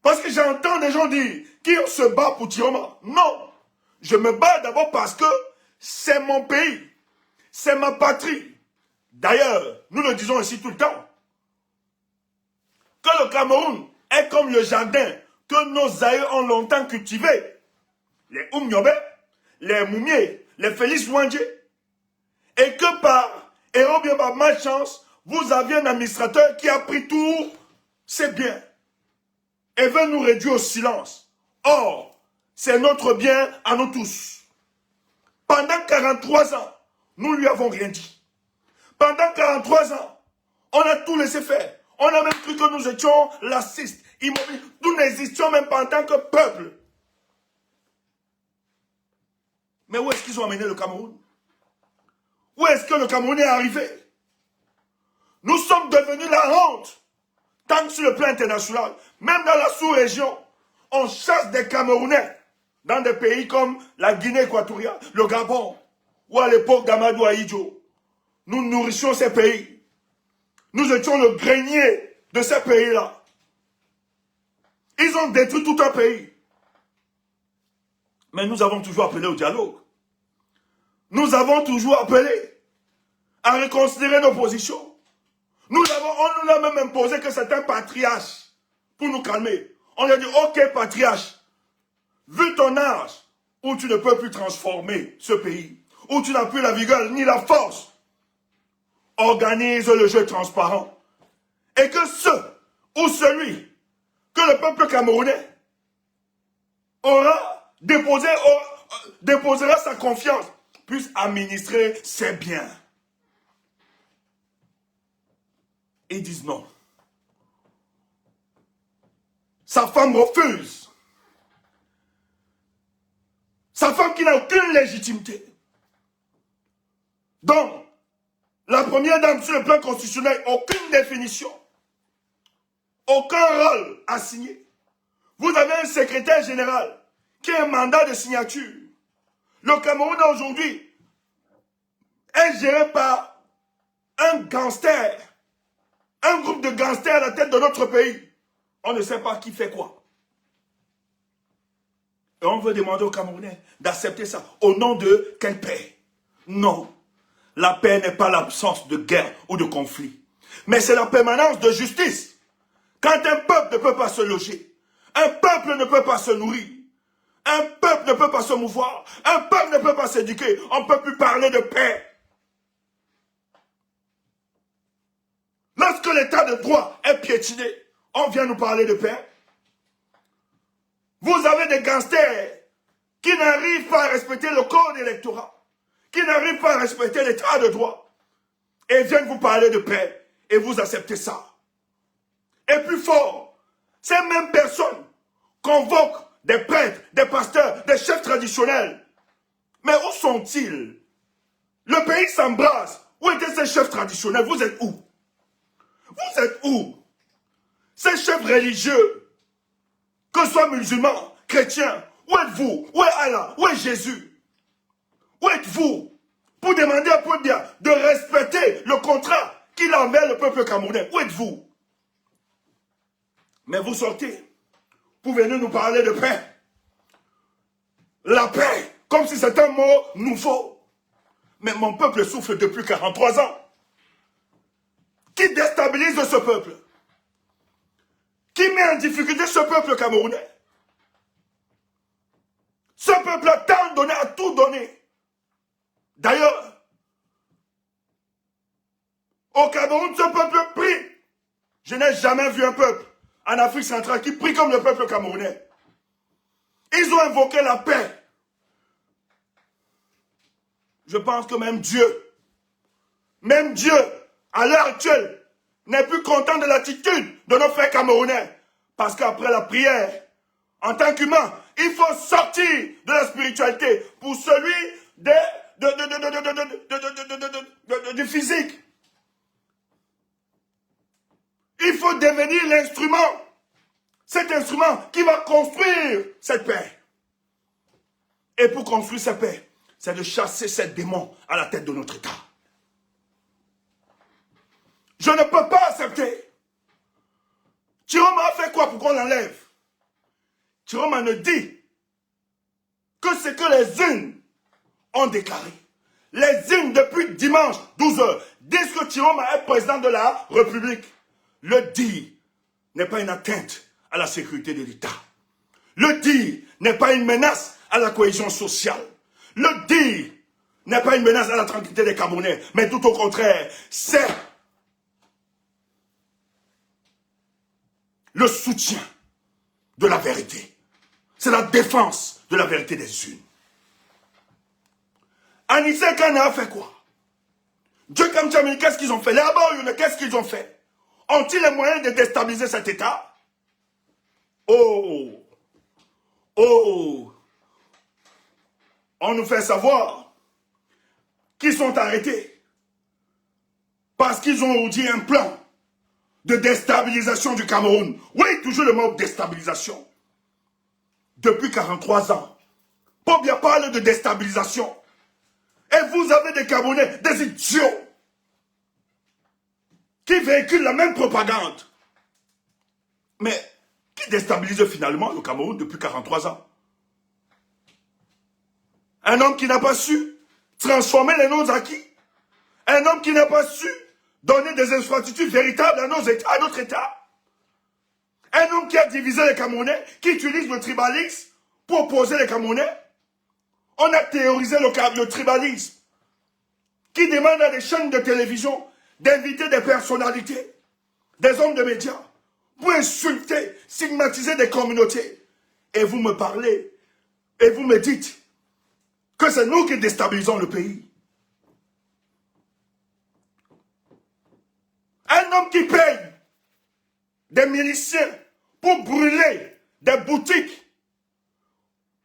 Parce que j'entends des gens dire qu'on se bat pour Chiroma. Non. Je me bats d'abord parce que c'est mon pays. C'est ma patrie. D'ailleurs, nous le disons ici tout le temps, que le Cameroun est comme le jardin que nos aïeux ont longtemps cultivé. Les Oumniobe, les Moumié, les Félix Ouandje. Et que par, et bien par malchance, vous aviez un administrateur qui a pris tout ses biens et veut nous réduire au silence. Or, c'est notre bien à nous tous. Pendant 43 ans, nous ne lui avons rien dit. Pendant 43 ans, on a tout laissé faire. On a même cru que nous étions lacistes, immobiles. Nous n'existions même pas en tant que peuple. Mais où est-ce qu'ils ont amené le Cameroun? Où est-ce que le Cameroun est arrivé? Nous sommes devenus la honte. Tant que sur le plan international, même dans la sous-région, on chasse des Camerounais dans des pays comme la Guinée équatoriale, le Gabon, ou à l'époque d'Amadou Ahidjo. Nous nourrissions ces pays. Nous étions le grenier de ces pays-là. Ils ont détruit tout un pays. Mais nous avons toujours appelé au dialogue. Nous avons toujours appelé à reconsidérer nos positions. On nous a même imposé que c'est un patriarche pour nous calmer. On a dit, ok patriarche, vu ton âge, où tu ne peux plus transformer ce pays, où tu n'as plus la vigueur ni la force, organise le jeu transparent. Et que celui que le peuple camerounais déposera sa confiance, puisse administrer ses biens. Ils disent non. Sa femme refuse. Sa femme qui n'a aucune légitimité. Donc, la première dame sur le plan constitutionnel, aucune définition. Aucun rôle assigné. Vous avez un secrétaire général qui a un mandat de signature. Le Cameroun aujourd'hui est géré par un gangster. Un groupe de gangsters à la tête de notre pays. On ne sait pas qui fait quoi. Et on veut demander aux Camerounais d'accepter ça. Au nom de quelle paix? Non. La paix n'est pas l'absence de guerre ou de conflit. Mais c'est la permanence de justice. Quand un peuple ne peut pas se loger, un peuple ne peut pas se nourrir, un peuple ne peut pas se mouvoir, un peuple ne peut pas s'éduquer, on ne peut plus parler de paix. Lorsque l'état de droit est piétiné, on vient nous parler de paix. Vous avez des gangsters qui n'arrivent pas à respecter le code électoral, qui n'arrivent pas à respecter l'état de droit, et viennent vous parler de paix, et vous acceptez ça. Et plus fort, ces mêmes personnes convoquent des prêtres, des pasteurs, des chefs traditionnels. Mais où sont-ils? Le pays s'embrasse. Où étaient ces chefs traditionnels? Vous êtes où? Vous êtes où? Ces chefs religieux, que ce soit musulmans, chrétiens, où êtes-vous? Où est Allah? Où est Jésus? Où êtes-vous pour demander à Paul-Biya de respecter le contrat qu'il a envers le peuple camerounais? Où êtes-vous? Mais vous sortez pour venir nous parler de paix. La paix, comme si c'était un mot nouveau. Mais mon peuple souffre depuis 43 ans. Qui déstabilise ce peuple? Qui met en difficulté ce peuple camerounais? Ce peuple a tant donné, a tout donné. D'ailleurs, au Cameroun, ce peuple prie. Je n'ai jamais vu un peuple en Afrique centrale qui prie comme le peuple camerounais. Ils ont invoqué la paix. Je pense que même Dieu, à l'heure actuelle, n'est plus content de l'attitude de nos frères camerounais. Parce qu'après la prière, en tant qu'humain, il faut sortir de la spiritualité pour celui du physique. Il faut devenir l'instrument. Cet instrument qui va construire cette paix. Et pour construire cette paix, c'est de chasser ces démons à la tête de notre État. Je ne peux pas accepter. Chiroma a fait quoi pour qu'on l'enlève? Chiroma ne dit que ce que les unes ont déclaré. les hymnes depuis dimanche, 12h, disent que Chiroma est président de la République. Le dire n'est pas une atteinte à la sécurité de l'État. Le dire n'est pas une menace à la cohésion sociale. Le dire n'est pas une menace à la tranquillité des Camerounais, mais tout au contraire, c'est le soutien de la vérité. C'est la défense de la vérité des unes. Anissé Kana a fait quoi? Dieu comme Tchamini, qu'est-ce qu'ils ont fait? Les Abaoyoune, qu'est-ce qu'ils ont fait? Ont-ils les moyens de déstabiliser cet État? Oh! Oh! On nous fait savoir qu'ils sont arrêtés parce qu'ils ont dit un plan de déstabilisation du Cameroun. Oui, toujours le mot déstabilisation. Depuis 43 ans, Pobia parle de déstabilisation. Et vous avez des Camerounais, des idiots, qui véhiculent la même propagande. Mais qui déstabilise finalement le Cameroun depuis 43 ans? Un homme qui n'a pas su transformer les non-acquis. Un homme qui n'a pas su donner des infrastructures véritables à notre État. Un homme qui a divisé les Camerounais, qui utilise le tribalisme pour opposer les Camerounais. On a théorisé le tribalisme, qui demande à des chaînes de télévision d'inviter des personnalités, des hommes de médias, pour insulter, stigmatiser des communautés. Et vous me parlez, et vous me dites que c'est nous qui déstabilisons le pays. Un homme qui paye des miliciens pour brûler des boutiques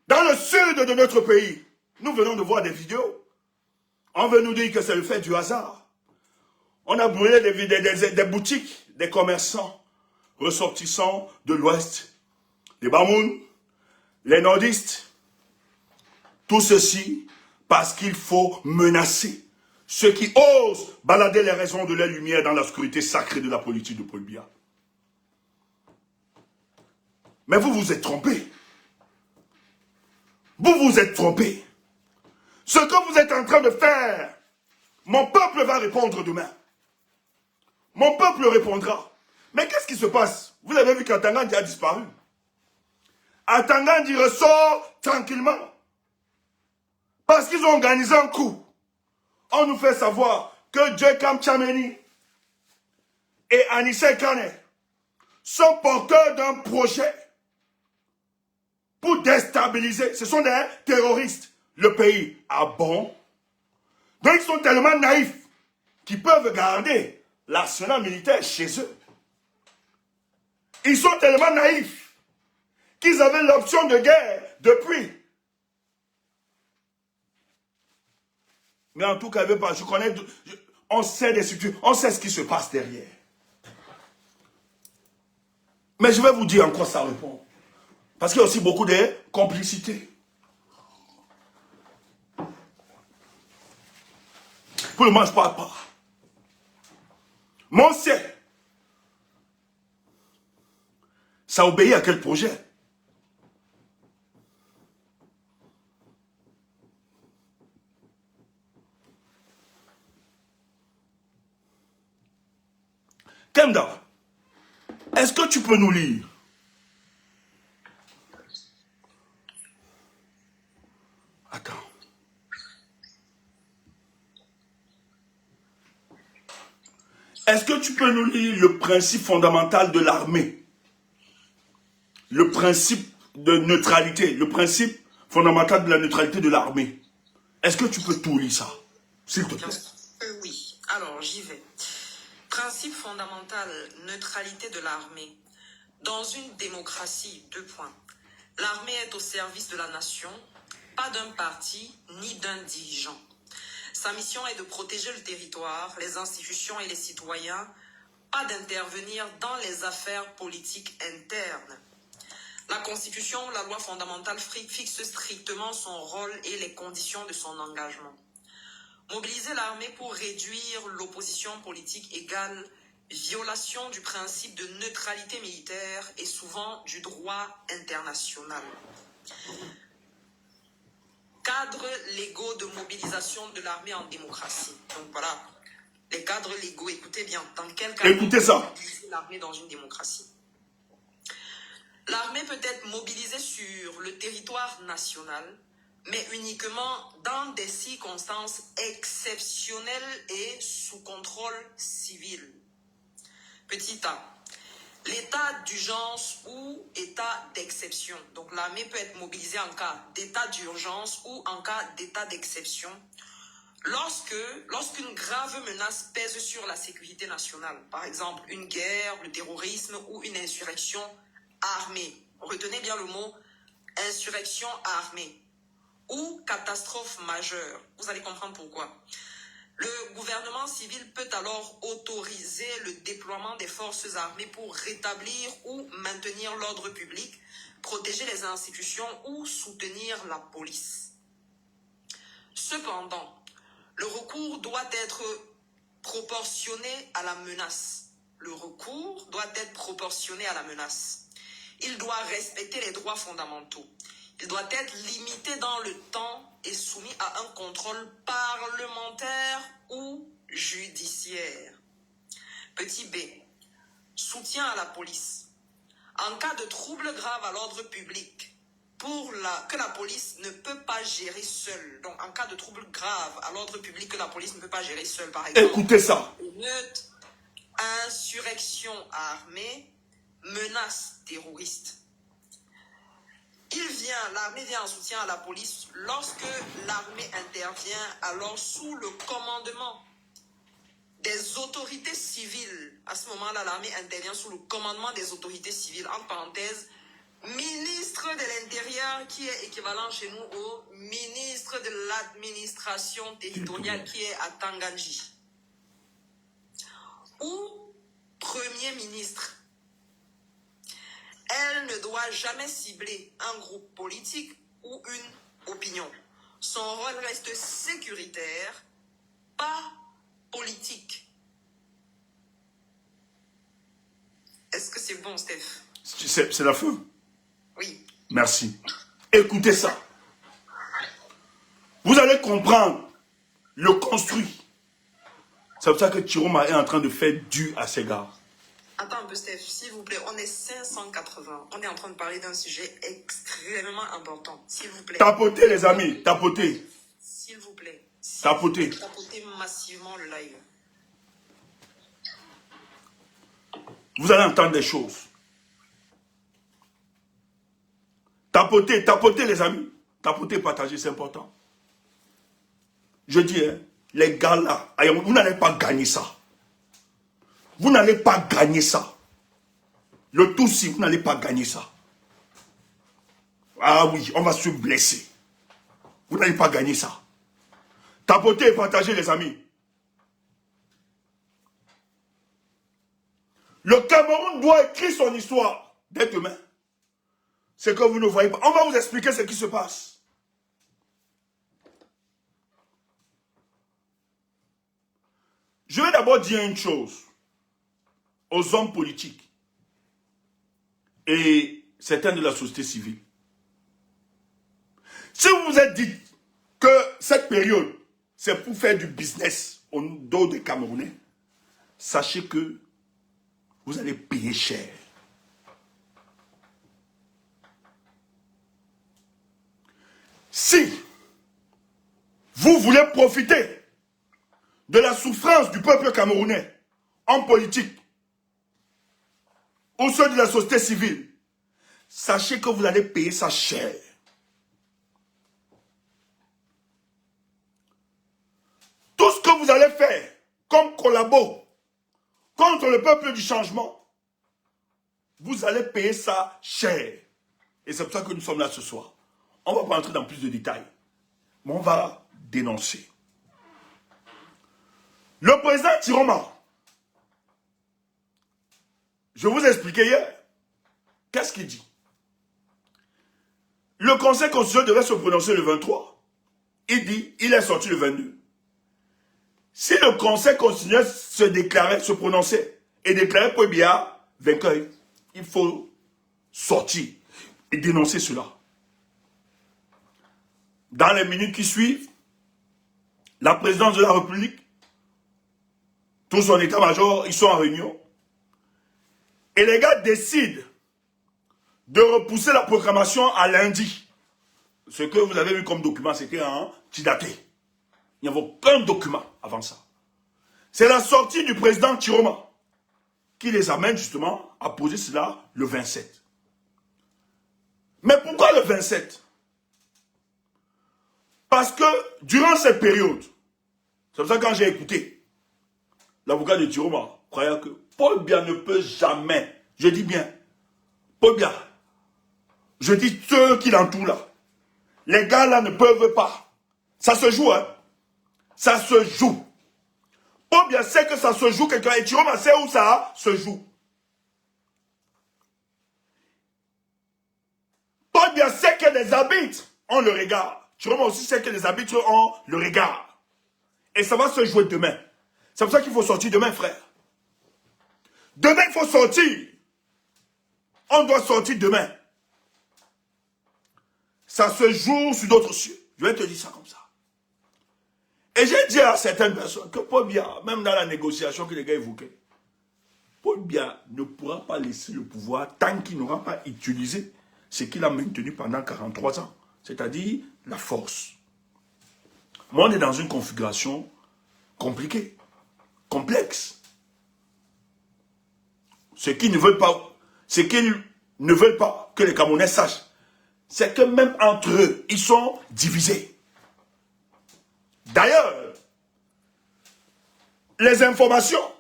dans le sud de notre pays. Nous venons de voir des vidéos. On veut nous dire que c'est le fait du hasard. On a brûlé des boutiques, des commerçants ressortissants de l'Ouest, les Bamoun, les nordistes. Tout ceci parce qu'il faut menacer ceux qui osent balader les raisons de la lumière dans l'obscurité sacrée de la politique de Paul Biya. Mais vous vous êtes trompés. Vous vous êtes trompés. Ce que vous êtes en train de faire, mon peuple va répondre demain. Mon peuple répondra. Mais qu'est-ce qui se passe? Vous avez vu qu'Atangandi a disparu. Atangandi ressort tranquillement. Parce qu'ils ont organisé un coup. On nous fait savoir que Djekam Tchameni et Anissé Kane sont porteurs d'un projet pour déstabiliser. Ce sont des terroristes. Le pays. Ah bon? Donc ils sont tellement naïfs qu'ils peuvent garder l'arsenal militaire chez eux. Ils sont tellement naïfs qu'ils avaient l'option de guerre depuis. Mais en tout cas, je connais, on sait des structures, on sait ce qui se passe derrière. Mais je vais vous dire en quoi ça répond. Parce qu'il y a aussi beaucoup de complicité. Pour le moment, je ne parle pas. Mais on sait. Ça obéit à quel projet? Kemda, est-ce que tu peux nous lire? Attends. Est-ce que tu peux nous lire le principe fondamental de l'armée? Le principe de neutralité, le principe fondamental de la neutralité de l'armée. Est-ce que tu peux tout lire ça, s'il te plaît?
Oui, alors j'y vais. Principe fondamental, neutralité de l'armée. Dans une démocratie, 2 points. L'armée est au service de la nation, pas d'un parti ni d'un dirigeant. Sa mission est de protéger le territoire, les institutions et les citoyens, pas d'intervenir dans les affaires politiques internes. La Constitution, la loi fondamentale fixe strictement son rôle et les conditions de son engagement. Mobiliser l'armée pour réduire l'opposition politique égale violation du principe de neutralité militaire et souvent du droit international. cadres légaux de mobilisation de l'armée en démocratie. Donc voilà, les cadres légaux, écoutez bien, dans quel cadre
Écoutez ça.
mobiliser l'armée dans une démocratie? L'armée peut être mobilisée sur le territoire national, mais uniquement dans des circonstances exceptionnelles et sous contrôle civil. Petit a. L'état d'urgence ou état d'exception. Donc l'armée peut être mobilisée en cas d'état d'urgence ou en cas d'état d'exception lorsqu'une grave menace pèse sur la sécurité nationale. Par exemple, une guerre, le terrorisme ou une insurrection armée. Retenez bien le mot insurrection armée ou catastrophe majeure. Vous allez comprendre pourquoi. Le gouvernement civil peut alors autoriser le déploiement des forces armées pour rétablir ou maintenir l'ordre public, protéger les institutions ou soutenir la police. Cependant, le recours doit être proportionné à la menace. Le recours doit être proportionné à la menace. Il doit respecter les droits fondamentaux. Il doit être limité dans le temps et soumis à un contrôle parlementaire ou judiciaire. Petit b. Soutien à la police. En cas de trouble grave à l'ordre public, que la police ne peut pas gérer seule. Donc, en cas de trouble grave à l'ordre public que la police ne peut pas gérer seule, par exemple.
Écoutez ça.
Émeute, insurrection armée, menace terroriste. L'armée vient en soutien à la police lorsque l'armée intervient alors sous le commandement des autorités civiles. À ce moment-là, l'armée intervient sous le commandement des autorités civiles. Entre parenthèses, ministre de l'Intérieur qui est équivalent chez nous au ministre de l'administration territoriale qui est à Tanganji. Ou premier ministre. Elle ne doit jamais cibler un groupe politique ou une opinion. Son rôle reste sécuritaire, pas politique. Est-ce que c'est bon, Steph?
C'est la fin.
Oui.
Merci. Écoutez ça. Vous allez comprendre le construit. C'est pour ça que Chiroma est en train de faire du à ses gars.
Attends un peu, Steph, s'il vous plaît. On est 580. On est en train de parler d'un sujet extrêmement important. S'il vous plaît.
Tapotez, les amis. Tapotez.
S'il vous plaît.
Tapotez.
Tapotez massivement le live.
Vous allez entendre des choses. Tapotez, tapotez, les amis. Tapotez, partagez, c'est important. Je dis, hein, les gars là, vous n'allez pas gagner ça. Vous n'allez pas gagner ça. Le tout si vous n'allez pas gagner ça. Ah oui, on va se blesser. Vous n'allez pas gagner ça. Tapotez et partagez, les amis. Le Cameroun doit écrire son histoire dès demain. C'est que vous ne voyez pas. On va vous expliquer ce qui se passe. Je vais d'abord dire une chose aux hommes politiques et certains de la société civile. Si vous vous êtes dit que cette période, c'est pour faire du business au dos des Camerounais, sachez que vous allez payer cher. Si vous voulez profiter de la souffrance du peuple camerounais en politique ou ceux de la société civile, sachez que vous allez payer ça cher. Tout ce que vous allez faire comme collabo contre le peuple du changement, vous allez payer ça cher. Et c'est pour ça que nous sommes là ce soir. On ne va pas entrer dans plus de détails, mais on va dénoncer. Le président Chiroma, je vous ai expliqué hier, qu'est-ce qu'il dit? Le Conseil constitutionnel devait se prononcer le 23. Il dit, il est sorti le 22. Si le Conseil constitutionnel se prononçait et déclarait Paul Biya vainqueur, il faut sortir et dénoncer cela. dans les minutes qui suivent, la présidence de la République, tout son état-major, ils sont en réunion. Et les gars décident de repousser la proclamation à lundi. Ce que vous avez vu comme document, c'était un petit daté. Il n'y avait aucun document avant ça. C'est la sortie du président Chiroma qui les amène justement à poser cela le 27. Mais pourquoi le 27? Parce que durant cette période, c'est pour ça que quand j'ai écouté l'avocat de Chiroma, croyant que Paul Biya ne peut jamais, je dis bien, Paul Biya, je dis ceux qui l'entourent là, les gars là ne peuvent pas. Ça se joue, hein. Ça se joue. Paul Biya sait que ça se joue quelque part et Chiroma sait où ça se joue. Paul Biya sait que les arbitres ont le regard. Chiroma aussi sait que les arbitres ont le regard. Et ça va se jouer demain. C'est pour ça qu'il faut sortir demain, frère. Demain, il faut sortir. On doit sortir demain. Ça se joue sur d'autres cieux. Je vais te dire ça comme ça. Et j'ai dit à certaines personnes que Paul Biya, même dans la négociation que les gars évoquaient, Paul Biya ne pourra pas laisser le pouvoir tant qu'il n'aura pas utilisé ce qu'il a maintenu pendant 43 ans. C'est-à-dire la force. Moi, on est dans une configuration compliquée, complexe. Ce qu'ils ne veulent pas que les Camerounais sachent, c'est que même entre eux, ils sont divisés. D'ailleurs, les informations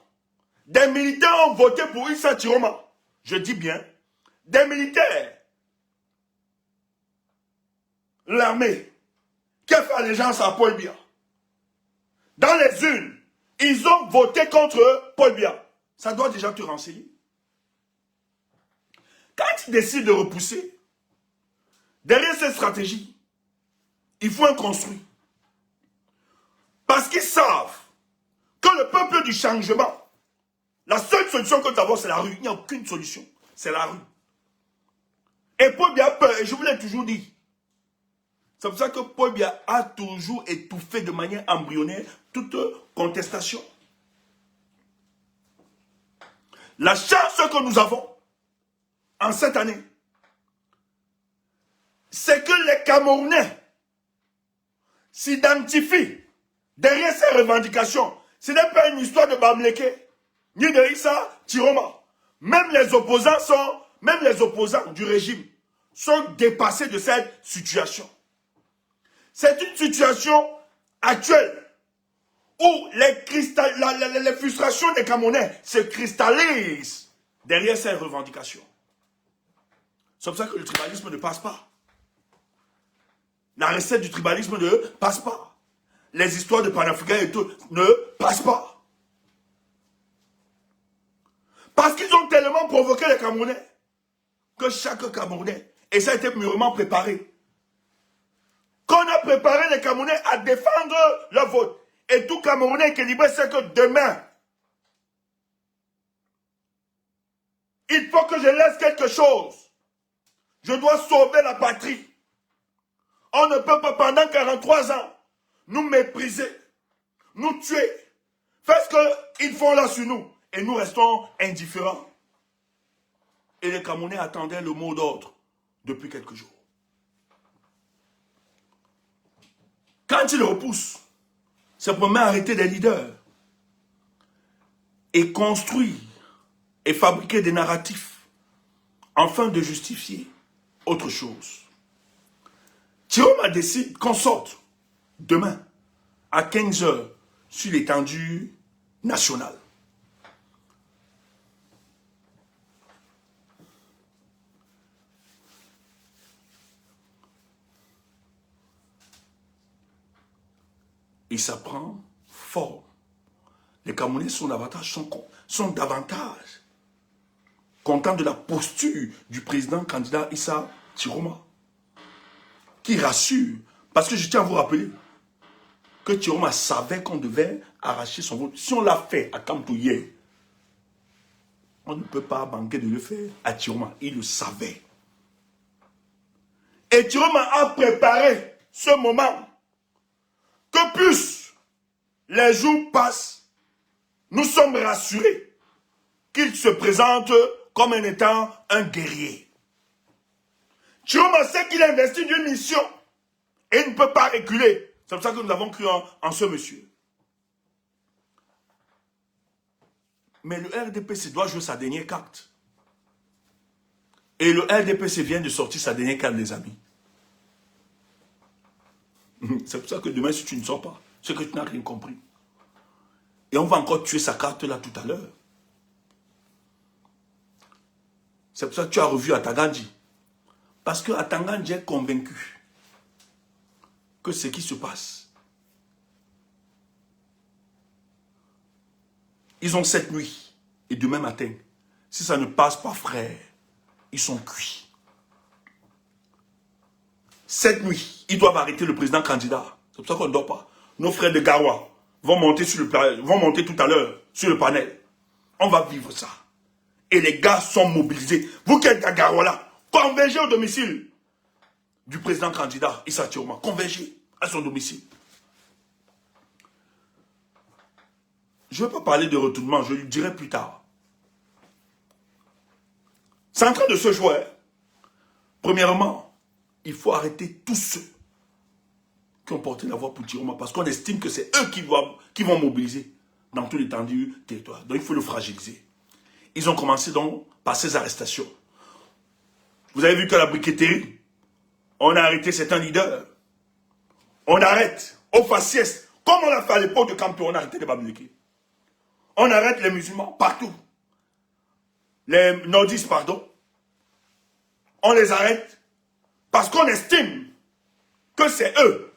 des militaires ont voté pour Issa Chiroma. Je dis bien, des militaires, l'armée, qui a fait allégeance à Paul Biya. Dans les urnes, ils ont voté contre Paul Biya. Ça doit déjà te renseigner. Quand ils décident de repousser, derrière cette stratégie, il faut un construit. Parce qu'ils savent que le peuple du changement, la seule solution que nous avons, c'est la rue. Il n'y a aucune solution. C'est la rue. Et Paul Biya a peur, et je vous l'ai toujours dit. C'est pour ça que Paul Biya a toujours étouffé de manière embryonnaire toute contestation. La chance que nous avons en cette année, c'est que les Camerounais s'identifient derrière ces revendications. Ce n'est pas une histoire de Bamleke, ni de Issa Chiroma. Même les opposants du régime sont dépassés de cette situation. C'est une situation actuelle où les frustrations des Camerounais se cristallisent derrière ces revendications. C'est pour ça que le tribalisme ne passe pas. La recette du tribalisme ne passe pas. Les histoires de panafricains et tout ne passent pas. Parce qu'ils ont tellement provoqué les Camerounais que chaque Camerounais, et ça a été mûrement préparé, qu'on a préparé les Camerounais à défendre leur vote. Et tout Camerounais équilibré sait que demain, il faut que je laisse quelque chose. Je dois sauver la patrie. On ne peut pas pendant 43 ans nous mépriser, nous tuer, faire ce qu'ils font là sur nous. Et nous restons indifférents. Et les Camerounais attendaient le mot d'ordre depuis quelques jours. Quand ils repoussent, c'est pour arrêter des leaders et construire et fabriquer des narratifs afin de justifier autre chose. Chiroma décide qu'on sorte demain à 15 h sur l'étendue nationale. Et ça prend forme. Les Camerounais sont davantage contents de la posture du président candidat Issa Chiroma, qui rassure. Parce que je tiens à vous rappeler que Chiroma savait qu'on devait arracher son vote. Si on l'a fait à Kamto hier, on ne peut pas manquer de le faire à Chiroma. Il le savait. Et Chiroma a préparé ce moment, que plus les jours passent, nous sommes rassurés qu'il se présente comme un étant un guerrier. Chiroma sait qu'il est investi d'une mission et il ne peut pas reculer. C'est pour ça que nous avons cru en ce monsieur. Mais le RDPC doit jouer sa dernière carte. Et le RDPC vient de sortir sa dernière carte, les amis. C'est pour ça que demain, si tu ne sors pas, c'est que tu n'as rien compris. Et on va encore tuer sa carte là tout à l'heure. C'est pour ça que tu as revu Atangandji. Parce que Atangandji est convaincu que ce qui se passe, ils ont cette nuit et demain matin, si ça ne passe pas, frère, ils sont cuits. Cette nuit, ils doivent arrêter le président candidat. C'est pour ça qu'on ne dort pas. Nos frères de Garoua vont monter tout à l'heure sur le panel. On va vivre ça. Et les gars sont mobilisés. Vous qui êtes à Garoua là, convergez au domicile du président candidat Issa Chiroma. Convergez à son domicile. Je ne vais pas parler de retournement, je lui dirai plus tard. C'est en train de se jouer. Premièrement, il faut arrêter tous ceux qui ont porté la voix pour Chiroma parce qu'on estime que c'est eux qui vont mobiliser dans tout l'étendue du territoire. Donc il faut le fragiliser. Ils ont commencé donc par ces arrestations. Vous avez vu que la briqueterie, on a arrêté certains leaders. On arrête au faciès, comme on l'a fait à l'époque de Campo, on a arrêté les Bamileke. On arrête les musulmans partout. Les nordistes, pardon. On les arrête parce qu'on estime que c'est eux,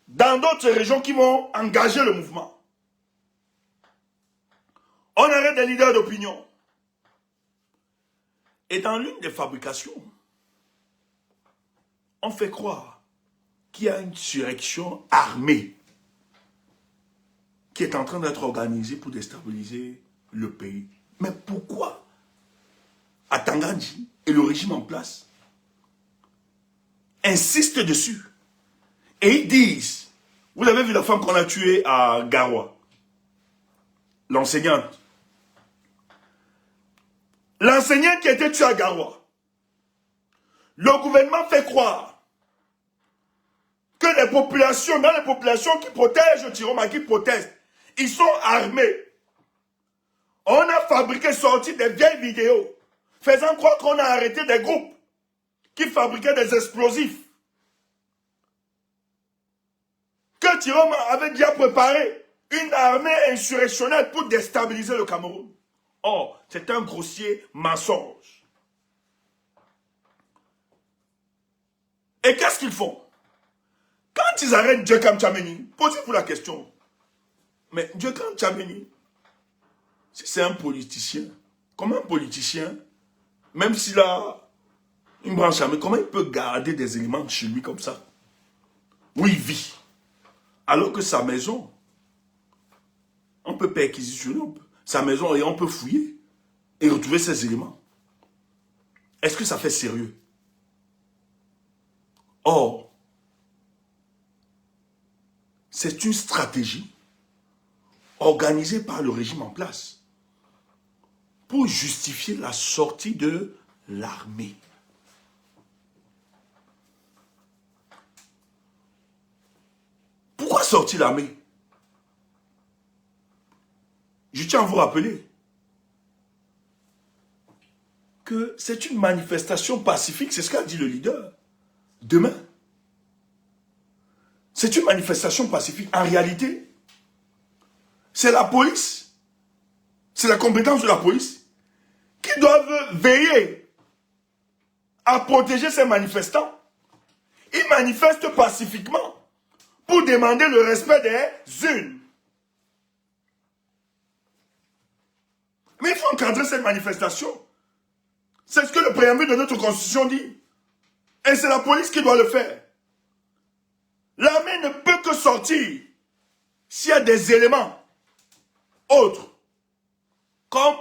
dans d'autres régions, qui vont engager le mouvement. On arrête des leaders d'opinion. Et dans l'une des fabrications, on fait croire qu'il y a une insurrection armée qui est en train d'être organisée pour déstabiliser le pays. Mais pourquoi Atangandji et le régime en place insistent dessus? Et ils disent, vous avez vu la femme qu'on a tuée à Garoua, l'enseignante. L'enseignante qui a été tuée à Garoua, le gouvernement fait croire que les populations, dans les populations qui protègent Chiroma, qui protestent, ils sont armés. On a fabriqué, sorti des vieilles vidéos, faisant croire qu'on a arrêté des groupes qui fabriquaient des explosifs. Que Chiroma avait déjà préparé une armée insurrectionnelle pour déstabiliser le Cameroun. Or, c'est un grossier mensonge. Et qu'est-ce qu'ils font? Quand ils arrêtent Djekam Tchameni, posez-vous la question. Mais Djekam Tchameni, si c'est un politicien, comment un politicien, même s'il a une branche armée, comment il peut garder des éléments chez lui comme ça? Où il vit. Alors que sa maison, on peut perquisitionner sa maison et on peut fouiller et retrouver ces éléments. Est-ce que ça fait sérieux? Or, c'est une stratégie organisée par le régime en place pour justifier la sortie de l'armée. Pourquoi sortir l'armée? Je tiens à vous rappeler que c'est une manifestation pacifique, c'est ce qu'a dit le leader. Demain, c'est une manifestation pacifique. En réalité, c'est la police, c'est la compétence de la police qui doivent veiller à protéger ces manifestants. Ils manifestent pacifiquement pour demander le respect des urnes. Mais il faut encadrer cette manifestation. C'est ce que le préambule de notre constitution dit. Et c'est la police qui doit le faire. L'armée ne peut que sortir s'il y a des éléments autres, comme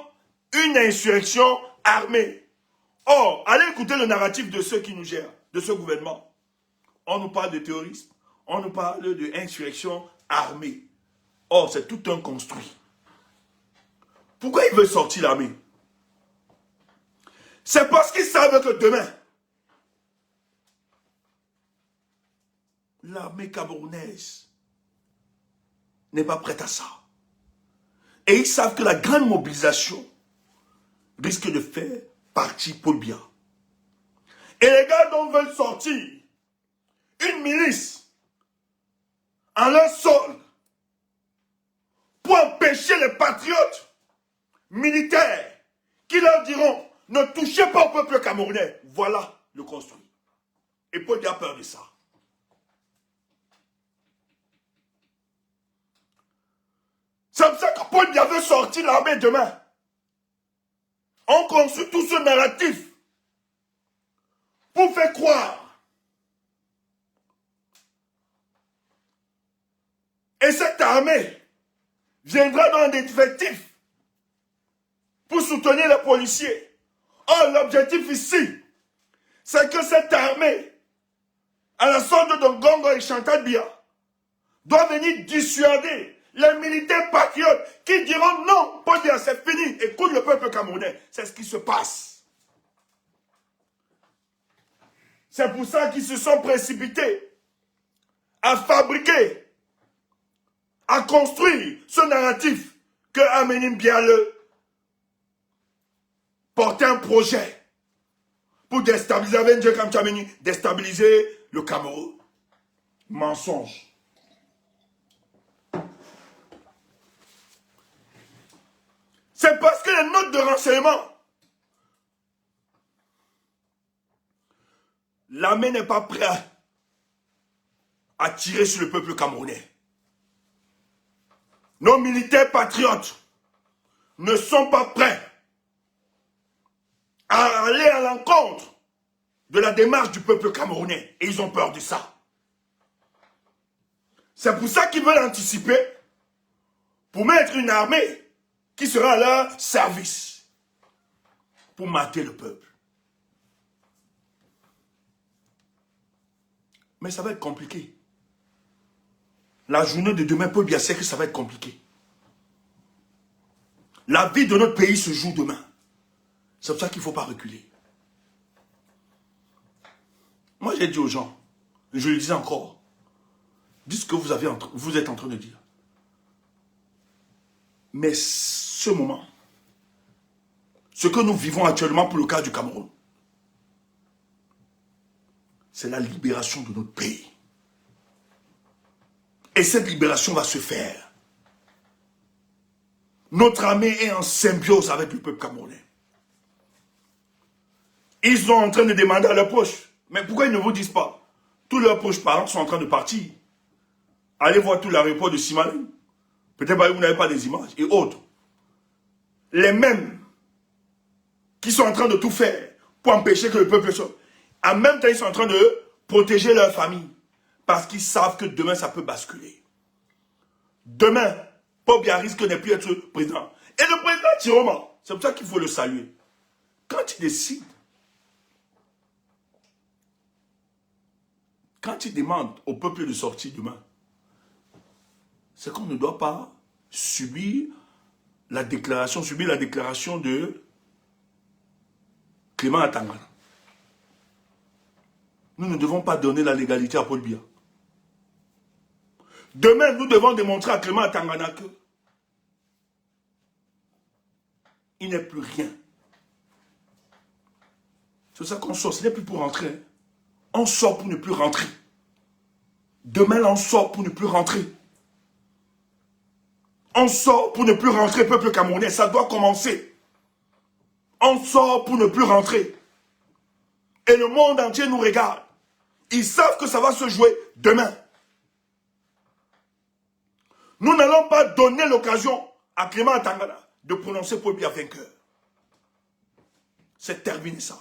une insurrection armée. Or, allez écouter le narratif de ceux qui nous gèrent, de ce gouvernement. on nous parle de terrorisme, on nous parle d'insurrection armée. Or, c'est tout un construit. Pourquoi il veut sortir l'armée? C'est parce qu'ils savent que demain, l'armée camerounaise n'est pas prête à ça. Et ils savent que la grande mobilisation risque de faire partie Paul Biya. Et les gars dont veulent sortir une milice en leur sol pour empêcher les patriotes militaires qui leur diront ne touchez pas au peuple camerounais. Voilà le construit. Et Paul Biya a peur de ça. C'est pour ça que Paul Biya veut sortir l'armée demain. On construit tout ce narratif pour faire croire. Et cette armée viendra dans des effectifs pour soutenir les policiers. Or, l'objectif ici, c'est que cette armée, à la sorte de Gongo et Chantal Biya, doit venir dissuader les militaires patriotes qui diront non, Paul Biya, c'est fini, écoute le peuple camerounais. C'est ce qui se passe. C'est pour ça qu'ils se sont précipités à fabriquer, à construire ce narratif que Amenim Biale portait un projet pour déstabiliser Avenue Kamchameni, déstabiliser le Cameroun. Mensonge. C'est parce que les notes de renseignement, l'armée n'est pas prête à tirer sur le peuple camerounais. Nos militaires patriotes ne sont pas prêts à aller à l'encontre de la démarche du peuple camerounais. Et ils ont peur de ça. C'est pour ça qu'ils veulent anticiper pour mettre une armée qui sera à leur service pour mater le peuple. Mais ça va être compliqué. La journée de demain, Paul Biya sait que ça va être compliqué. La vie de notre pays se joue demain. C'est pour ça qu'il ne faut pas reculer. Moi, j'ai dit aux gens, je le disais encore, dites ce que vous êtes en train de dire. Mais ce moment, ce que nous vivons actuellement pour le cas du Cameroun, c'est la libération de notre pays. Et cette libération va se faire. Notre armée est en symbiose avec le peuple camerounais. Ils sont en train de demander à leurs proches. Mais pourquoi ils ne vous disent pas? Tous leurs proches parents sont en train de partir. Allez voir tout l'aéroport de Simalé. Peut-être que vous n'avez pas des images. Et autres. Les mêmes qui sont en train de tout faire pour empêcher que le peuple sorte. En même temps, ils sont en train de protéger leur famille. Parce qu'ils savent que demain, ça peut basculer. Demain, Paul Biya risque de ne plus être président. Et le président Tiroma, c'est pour ça qu'il faut le saluer. Quand il décide, quand il demande au peuple de sortir demain, c'est qu'on ne doit pas subir la déclaration de Clément Atangana. Nous ne devons pas donner la légalité à Paul Biya. Demain, nous devons démontrer à Clément Atangana que il n'est plus rien. C'est ça qu'on sort, ce n'est plus pour rentrer. On sort pour ne plus rentrer. Demain, on sort pour ne plus rentrer. On sort pour ne plus rentrer, peuple camerounais. Ça doit commencer. On sort pour ne plus rentrer. Et le monde entier nous regarde. Ils savent que ça va se jouer demain. Nous n'allons pas donner l'occasion à Clément Atangana de prononcer Paul Biya vainqueur. C'est terminé ça.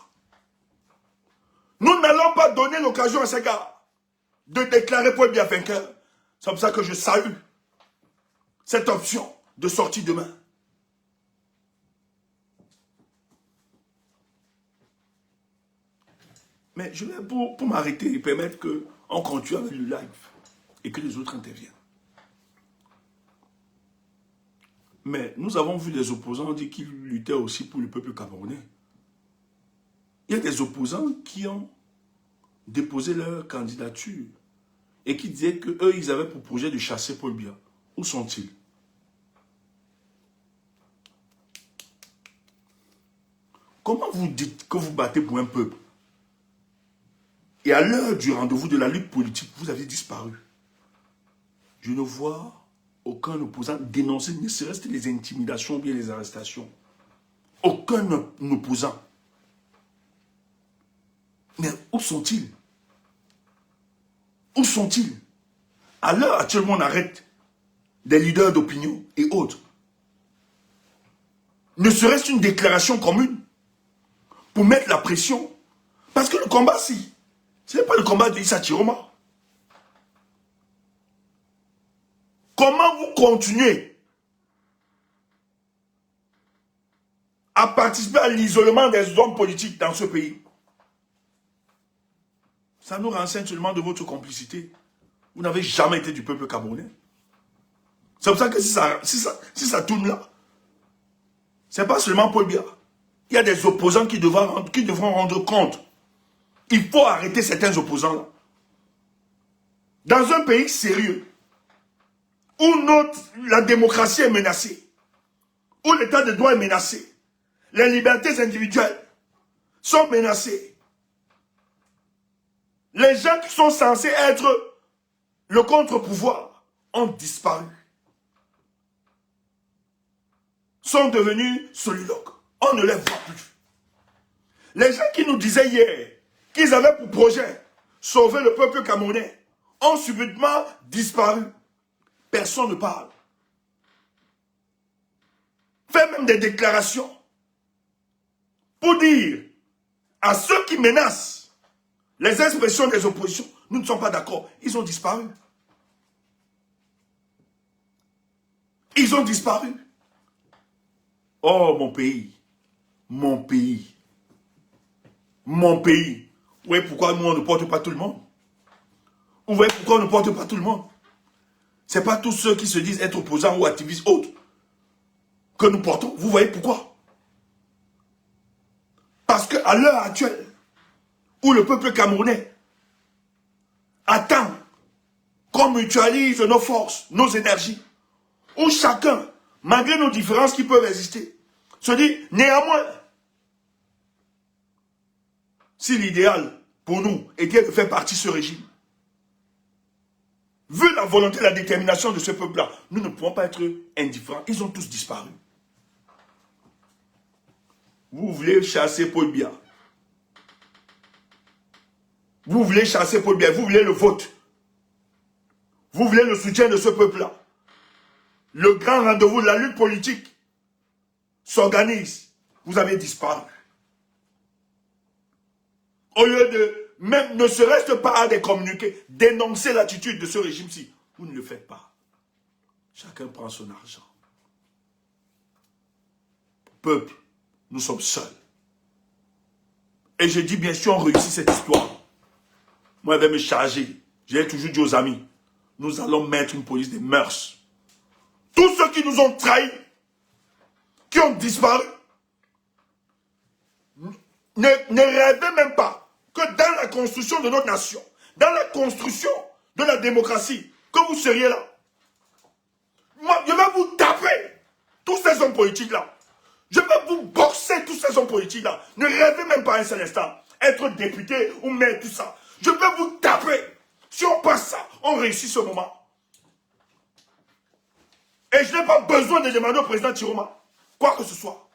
Nous n'allons pas donner l'occasion à ces gars de déclarer Paul Biya vainqueur. C'est pour ça que je salue cette option de sortie demain. Mais je vais pour m'arrêter et permettre on continue avec le live et que les autres interviennent. Mais nous avons vu les opposants dire qu'ils luttaient aussi pour le peuple camerounais. Il y a des opposants qui ont déposé leur candidature et qui disaient qu'eux, ils avaient pour projet de chasser Paul Biya. Où sont-ils? Comment vous dites que vous battez pour un peuple et à l'heure du rendez-vous de la lutte politique, vous avez disparu? Je ne vois aucun opposant dénoncer, ne serait-ce que les intimidations ou bien les arrestations. Aucun opposant. Mais où sont-ils? Où sont-ils? À l'heure actuellement, on arrête des leaders d'opinion et autres. Ne serait-ce qu'une déclaration commune pour mettre la pression. Parce que le combat, si, ce n'est pas le combat de Issa Chiroma. Comment vous continuez à participer à l'isolement des hommes politiques dans ce pays? Ça nous renseigne seulement de votre complicité. Vous n'avez jamais été du peuple camerounais. C'est pour ça que si ça tourne là, ce n'est pas seulement Paul Biya. Il y a des opposants qui devront rendre compte. Il faut arrêter certains opposants-là. Dans un pays sérieux, où la démocratie est menacée, où l'état de droit est menacé, les libertés individuelles sont menacées, les gens qui sont censés être le contre-pouvoir ont disparu, sont devenus soliloques. On ne les voit plus. Les gens qui nous disaient hier qu'ils avaient pour projet sauver le peuple camerounais ont subitement disparu. Personne ne parle. Fait même des déclarations pour dire à ceux qui menacent les expressions des oppositions, nous ne sommes pas d'accord. Ils ont disparu. Ils ont disparu. Oh, mon pays. Mon pays. Mon pays. Vous voyez pourquoi nous, on ne porte pas tout le monde? Vous voyez pourquoi on ne porte pas tout le monde? Ce n'est pas tous ceux qui se disent être opposants ou activistes autres que nous portons. Vous voyez pourquoi? Parce qu'à l'heure actuelle, où le peuple camerounais attend qu'on mutualise nos forces, nos énergies, où chacun, malgré nos différences qui peuvent exister, se dit néanmoins, si l'idéal pour nous était de faire partie de ce régime, vu la volonté et la détermination de ce peuple-là, nous ne pouvons pas être indifférents. Ils ont tous disparu. Vous voulez chasser Paul Biya. Vous voulez chasser Paul Biya. Vous voulez le vote. Vous voulez le soutien de ce peuple-là. Le grand rendez-vous de la lutte politique s'organise. Vous avez disparu. Au lieu de, même ne serait-ce pas à des communiqués, dénoncer l'attitude de ce régime-ci, vous ne le faites pas. Chacun prend son argent. Peuple, nous sommes seuls. Et je dis bien sûr, on réussit cette histoire. Moi, je vais me charger. J'ai toujours dit aux amis, nous allons mettre une police des mœurs. Tous ceux qui nous ont trahis, qui ont disparu, ne rêvez même pas que dans la construction de notre nation, dans la construction de la démocratie, que vous seriez là. Moi, je vais vous taper, tous ces hommes politiques-là. Je vais vous boxer, tous ces hommes politiques-là. Ne rêvez même pas un seul instant. Être député ou maire, tout ça. Je vais vous taper. Si on passe ça, on réussit ce moment. Et je n'ai pas besoin de demander au président Chiroma quoi que ce soit.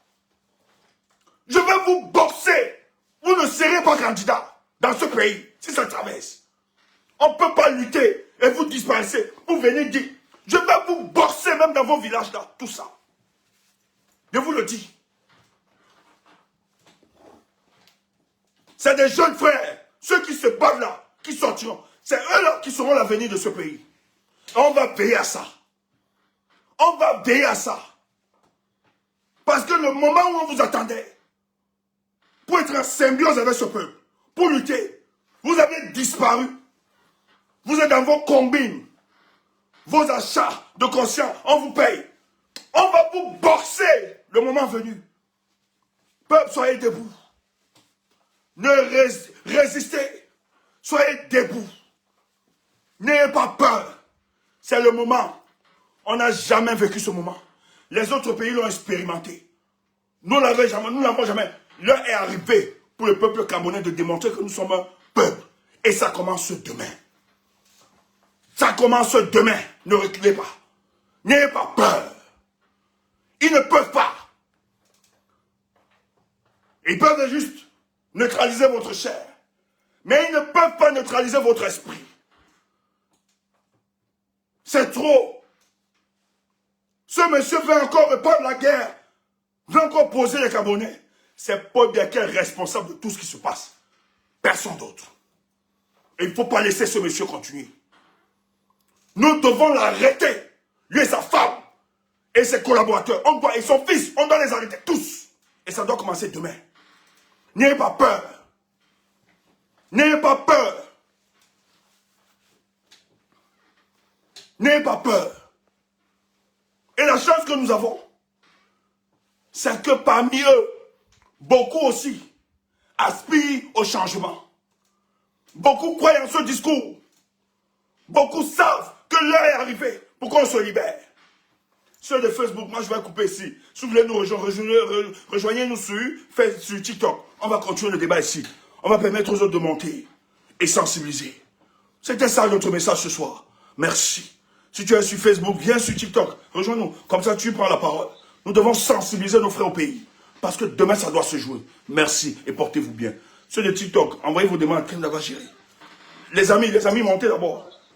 Je vais vous boxer. Vous ne serez pas candidat dans ce pays, si ça traverse. On ne peut pas lutter et vous disparaissez. Vous venez dire, je vais vous boxer même dans vos villages là, tout ça. Je vous le dis. C'est des jeunes frères, ceux qui se battent là, qui sortiront. C'est eux-là qui seront l'avenir de ce pays. On va veiller à ça. On va veiller à ça. Parce que le moment où on vous attendait, pour être en symbiose avec ce peuple, pour lutter, vous avez disparu. Vous êtes dans vos combines. Vos achats de conscience, on vous paye. On va vous boxer le moment venu. Peuple, soyez debout. Ne résistez. Soyez debout. N'ayez pas peur. C'est le moment. On n'a jamais vécu ce moment. Les autres pays l'ont expérimenté. Nous l'avons jamais. L'heure est arrivée pour le peuple camerounais de démontrer que nous sommes un peuple. Et ça commence demain. Ça commence demain. Ne reculez pas. N'ayez pas peur. Ils ne peuvent pas. Ils peuvent juste neutraliser votre chair. Mais ils ne peuvent pas neutraliser votre esprit. C'est trop. Ce monsieur veut encore répandre la guerre. Veut encore poser les Camerounais. C'est Paul Biya qui est responsable de tout ce qui se passe. Personne d'autre. Et il ne faut pas laisser ce monsieur continuer. Nous devons l'arrêter. Lui et sa femme. Et ses collaborateurs. Et son fils. On doit les arrêter tous. Et ça doit commencer demain. N'ayez pas peur. N'ayez pas peur. N'ayez pas peur. Et la chance que nous avons, c'est que parmi eux, beaucoup aussi aspirent au changement. Beaucoup croient en ce discours. Beaucoup savent que l'heure est arrivée pour qu'on se libère. Ceux de Facebook, moi je vais couper ici. Si vous voulez nous rejoindre, rejoignez-nous sur TikTok. On va continuer le débat ici. On va permettre aux autres de monter et sensibiliser. C'était ça notre message ce soir. Merci. Si tu es sur Facebook, viens sur TikTok. Rejoins-nous. Comme ça, tu prends la parole. Nous devons sensibiliser nos frères au pays. Parce que demain, ça doit se jouer. Merci et portez-vous bien. Ceux de TikTok, envoyez vos demandes à Crime d'Avagérie. Les amis, montez d'abord.